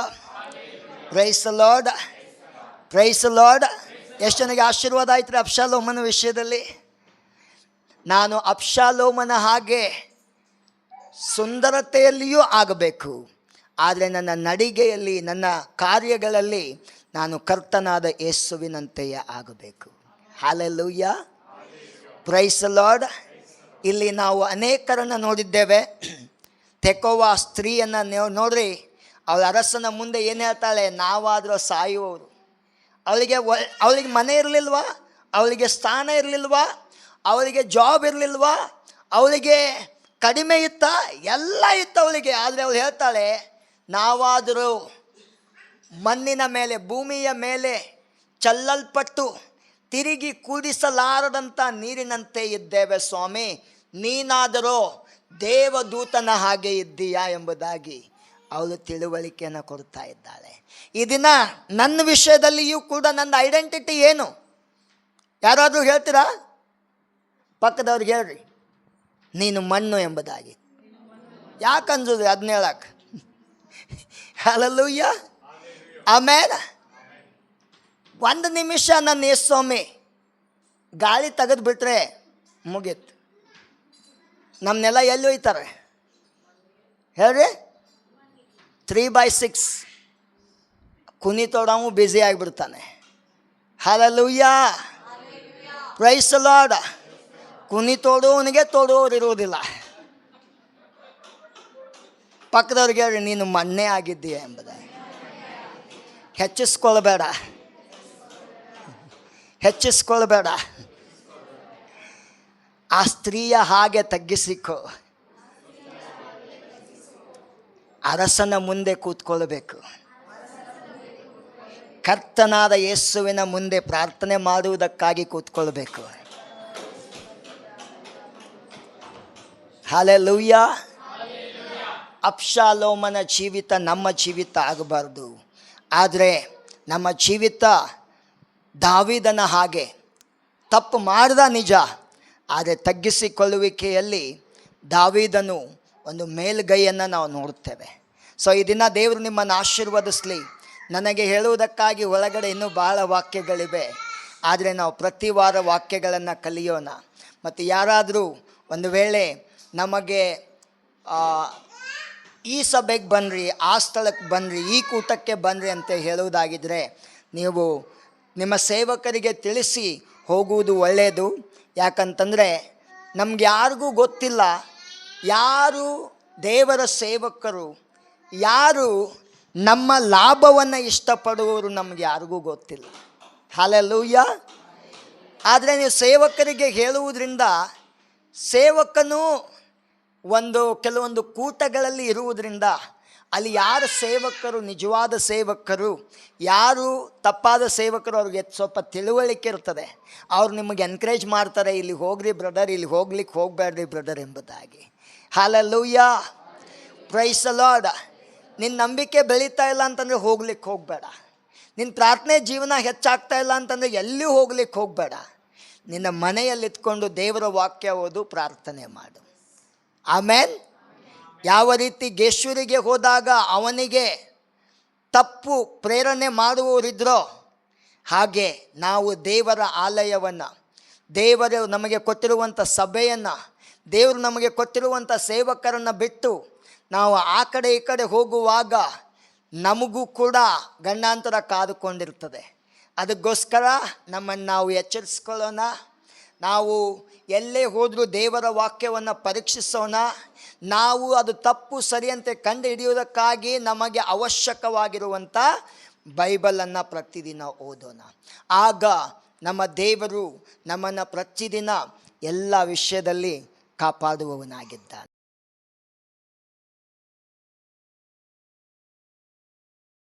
praise the Lord, praise the Lord. ಎಷ್ಟು ಜನಕ್ಕೆ ಆಶೀರ್ವಾದ ಆಯ್ತು ರೀ ಅಬ್ಷಾಲೋಮನ ವಿಷಯದಲ್ಲಿ? ನಾನು ಅಬ್ಷಾಲೋಮನ ಹಾಗೆ ಸುಂದರತೆಯಲ್ಲಿಯೂ ಆಗಬೇಕು, ಆದರೆ ನನ್ನ ನಡಿಗೆಯಲ್ಲಿ, ನನ್ನ ಕಾರ್ಯಗಳಲ್ಲಿ ನಾನು ಕರ್ತನಾದ ಯೇಸುವಿನಂತೆಯೇ ಆಗಬೇಕು. Hallelujah, praise the Lord. ಇಲ್ಲಿ ನಾವು ಅನೇಕರನ್ನು ನೋಡಿದ್ದೇವೆ. ತೆಕೋವ ಸ್ತ್ರೀಯನ್ನು ನೋಡ್ರಿ, ಅವಳ ಅರಸನ ಮುಂದೆ ಏನು ಹೇಳ್ತಾಳೆ? ನಾವಾದರೂ ಸಾಯುವವರು. ಅವಳಿಗೆ ಮನೆ ಇರಲಿಲ್ವಾ? ಅವಳಿಗೆ ಸ್ಥಾನ ಇರಲಿಲ್ವಾ? ಅವಳಿಗೆ ಜಾಬ್ ಇರಲಿಲ್ವಾ? ಅವಳಿಗೆ ಕಡಿಮೆ ಇತ್ತ? ಎಲ್ಲ ಇತ್ತು ಅವಳಿಗೆ. ಆದರೆ ಅವಳು ಹೇಳ್ತಾಳೆ, ನಾವಾದರೂ ಮಣ್ಣಿನ ಮೇಲೆ, ಭೂಮಿಯ ಮೇಲೆ ಚೆಲ್ಲಲ್ಪಟ್ಟು ತಿರುಗಿ ಕೂಡಿಸಲಾರದಂಥ ನೀರಿನಂತೆ ಇದ್ದೇವೆ ಸ್ವಾಮಿ, ನೀನಾದರೂ ದೇವದೂತನ ಹಾಗೆ ಇದ್ದೀಯಾ ಎಂಬುದಾಗಿ ಅವಳು ತಿಳುವಳಿಕೆಯನ್ನು ಕೊಡ್ತಾ ಇದ್ದಾಳೆ. ಈ ದಿನ ನನ್ನ ವಿಷಯದಲ್ಲಿಯೂ ಕೂಡ ನನ್ನ ಐಡೆಂಟಿಟಿ ಏನು? ಯಾರಾದರೂ ಹೇಳ್ತೀರಾ? ಪಕ್ಕದವ್ರಿಗೆ ಹೇಳ್ರಿ, ನೀನು ಮಣ್ಣು ಎಂಬುದಾಗಿ. ಯಾಕೆ ಅನ್ಸೋದು ಅದನ್ನ ಹೇಳಕ್ಕೆ? ಹಲ್ಲೆಲೂಯಾ, ಆಮೇಲೆ 1 ನಿಮಿಷ ನನ್ನ ಯೇಸ್ವಾಮಿ ಗಾಳಿ ತೆಗೆದುಬಿಟ್ರೆ ಮುಗೀತು. ನಮ್ಮನ್ನೆಲ್ಲ ಎಲ್ಲಿ ಒಯ್ತಾರೆ ಹೇಳ್ರಿ? 3/6 ಕುಣಿತೋಡವು ಬ್ಯುಸಿ ಆಗಿಬಿಡ್ತಾನೆ. Hallelujah, praise the Lord. ಕುನಿ ತೋಡುವವನಿಗೆ ತೋಡುವವರು ಇರುವುದಿಲ್ಲ. ಪಕ್ಕದವ್ರಿಗೆ ಹೇಳಿ, ನೀನು ಮಣ್ಣೆ ಆಗಿದ್ದೀಯ ಎಂಬುದಾಗಿ. ಹೆಚ್ಚಿಸ್ಕೊಳ್ಬೇಡ, ಹೆಚ್ಚಿಸ್ಕೊಳ್ಬೇಡ. ಆ ಸ್ತ್ರೀಯ ಹಾಗೆ ತಗ್ಗಿಸಿಕೊ. ಅರಸನ ಮುಂದೆ ಕೂತ್ಕೊಳ್ಬೇಕು. ಕರ್ತನಾದ ಯೇಸುವಿನ ಮುಂದೆ ಪ್ರಾರ್ಥನೆ ಮಾಡುವುದಕ್ಕಾಗಿ ಕೂತ್ಕೊಳ್ಬೇಕು. ಹಲ್ಲೆಲೂಯಾ. ಅಬ್ಷಾಲೋಮನ ಜೀವಿತ ನಮ್ಮ ಜೀವಿತ ಆಗಬಾರ್ದು. ಆದರೆ ನಮ್ಮ ಜೀವಿತ ದಾವೀದನ ಹಾಗೆ ತಪ್ಪು ಮಾಡಿದ ನಿಜ, ಆದರೆ ತಗ್ಗಿಸಿಕೊಳ್ಳುವಿಕೆಯಲ್ಲಿ ದಾವೀದನು ಒಂದು ಮೇಲುಗೈಯನ್ನು ನಾವು ನೋಡುತ್ತೇವೆ. ಸೊ ಈ ದಿನ ದೇವರು ನಿಮ್ಮನ್ನು ಆಶೀರ್ವದಿಸಲಿ. ನನಗೆ ಹೇಳುವುದಕ್ಕಾಗಿ ಒಳಗಡೆ ಇನ್ನೂ ಭಾಳ ವಾಕ್ಯಗಳಿವೆ, ಆದರೆ ನಾವು ಪ್ರತಿ ವಾರ ವಾಕ್ಯಗಳನ್ನು ಕಲಿಯೋಣ. ಮತ್ತು ಯಾರಾದರೂ ಒಂದು ವೇಳೆ ನಮಗೆ ಈ ಸಭೆಗೆ ಬನ್ನಿರಿ, ಆ ಸ್ಥಳಕ್ಕೆ ಬನ್ನಿರಿ, ಈ ಕೂಟಕ್ಕೆ ಬನ್ನಿರಿ ಅಂತ ಹೇಳುವುದಾಗಿದ್ದರೆ ನೀವು ನಿಮ್ಮ ಸೇವಕರಿಗೆ ತಿಳಿಸಿ ಹೋಗುವುದು ಒಳ್ಳೆಯದು. ಯಾಕಂತಂದರೆ ನಮ್ಗೆ ಯಾರಿಗೂ ಗೊತ್ತಿಲ್ಲ ಯಾರು ದೇವರ ಸೇವಕರು, ಯಾರು ನಮ್ಮ ಲಾಭವನ್ನು ಇಷ್ಟಪಡುವವರು ನಮ್ಗೆ ಯಾರಿಗೂ ಗೊತ್ತಿಲ್ಲ. ಹಲ್ಲೆಲೂಯಾ. ಆದರೆ ನೀವು ಸೇವಕರಿಗೆ ಹೇಳುವುದರಿಂದ ಸೇವಕನು ಕೆಲವೊಂದು ಕೂಟಗಳಲ್ಲಿ ಇರುವುದರಿಂದ ಅಲ್ಲಿ ಯಾರು ಸೇವಕರು ನಿಜವಾದ ಸೇವಕರು, ಯಾರು ತಪ್ಪಾದ ಸೇವಕರು, ಅವ್ರಿಗೆ ಸ್ವಲ್ಪ ತಿಳುವಳಿಕೆ ಇರ್ತದೆ. ಅವ್ರು ನಿಮಗೆ ಎನ್ಕರೇಜ್ ಮಾಡ್ತಾರೆ, ಇಲ್ಲಿ ಹೋಗ್ರಿ ಬ್ರದರ್, ಇಲ್ಲಿ ಹೋಗ್ಲಿಕ್ಕೆ ಹೋಗಬೇಡ್ರಿ ಬ್ರದರ್ ಎಂಬುದಾಗಿ. ಹಲ್ಲೆಲೂಯಾ. Praise the lord. ನಿನ್ನ ನಂಬಿಕೆ ಬೆಳೀತಾ ಇಲ್ಲ ಅಂತಂದರೆ ಹೋಗ್ಲಿಕ್ಕೆ ಹೋಗಬೇಡ. ನಿನ್ನ ಪ್ರಾರ್ಥನೆ ಜೀವನ ಹೆಚ್ಚಾಗ್ತಾ ಇಲ್ಲ ಅಂತಂದರೆ ಎಲ್ಲಿಯೂ ಹೋಗ್ಲಿಕ್ಕೆ ಹೋಗಬೇಡ. ನಿನ್ನ ಮನೆಯಲ್ಲಿ ಇತ್ಕೊಂಡು ದೇವರ ವಾಕ್ಯ ಓದು, ಪ್ರಾರ್ಥನೆ ಮಾಡು. ಆಮೇನ್. ಯಾವ ರೀತಿ ಗೇಶ್ವರಿಗೆ ಹೋದಾಗ ಅವನಿಗೆ ತಪ್ಪು ಪ್ರೇರಣೆ ಮಾಡುವವರಿದ್ರೋ, ಹಾಗೆ ನಾವು ದೇವರ ಆಲಯವನ್ನು, ದೇವರು ನಮಗೆ ಕೊಟ್ಟಿರುವಂಥ ಸಭೆಯನ್ನು, ದೇವರು ನಮಗೆ ಕೊಟ್ಟಿರುವಂಥ ಸೇವಕರನ್ನು ಬಿಟ್ಟು ನಾವು ಆ ಕಡೆ ಈ ಕಡೆ ಹೋಗುವಾಗ ನಮಗೂ ಕೂಡ ಗಂಡಾಂತರ ಕಾದುಕೊಂಡಿರ್ತದೆ. ಅದಕ್ಕೋಸ್ಕರ ನಮ್ಮನ್ನು ನಾವು ಎಚ್ಚರಿಸ್ಕೊಳ್ಳೋಣ. ನಾವು ಎಲ್ಲೇ ಹೋದರೂ ದೇವರ ವಾಕ್ಯವನ್ನು ಪರೀಕ್ಷಿಸೋಣ. ನಾವು ಅದು ತಪ್ಪು ಸರಿಯಂತೆ ಕಂಡು ಹಿಡಿಯುವುದಕ್ಕಾಗಿ ನಮಗೆ ಅವಶ್ಯಕವಾಗಿರುವಂಥ ಬೈಬಲನ್ನು ಪ್ರತಿದಿನ ಓದೋಣ. ಆಗ ನಮ್ಮ ದೇವರು ನಮ್ಮನ್ನು ಪ್ರತಿದಿನ ಎಲ್ಲ ವಿಷಯದಲ್ಲಿ ಕಾಪಾಡುವವನಾಗಿದ್ದಾನೆ.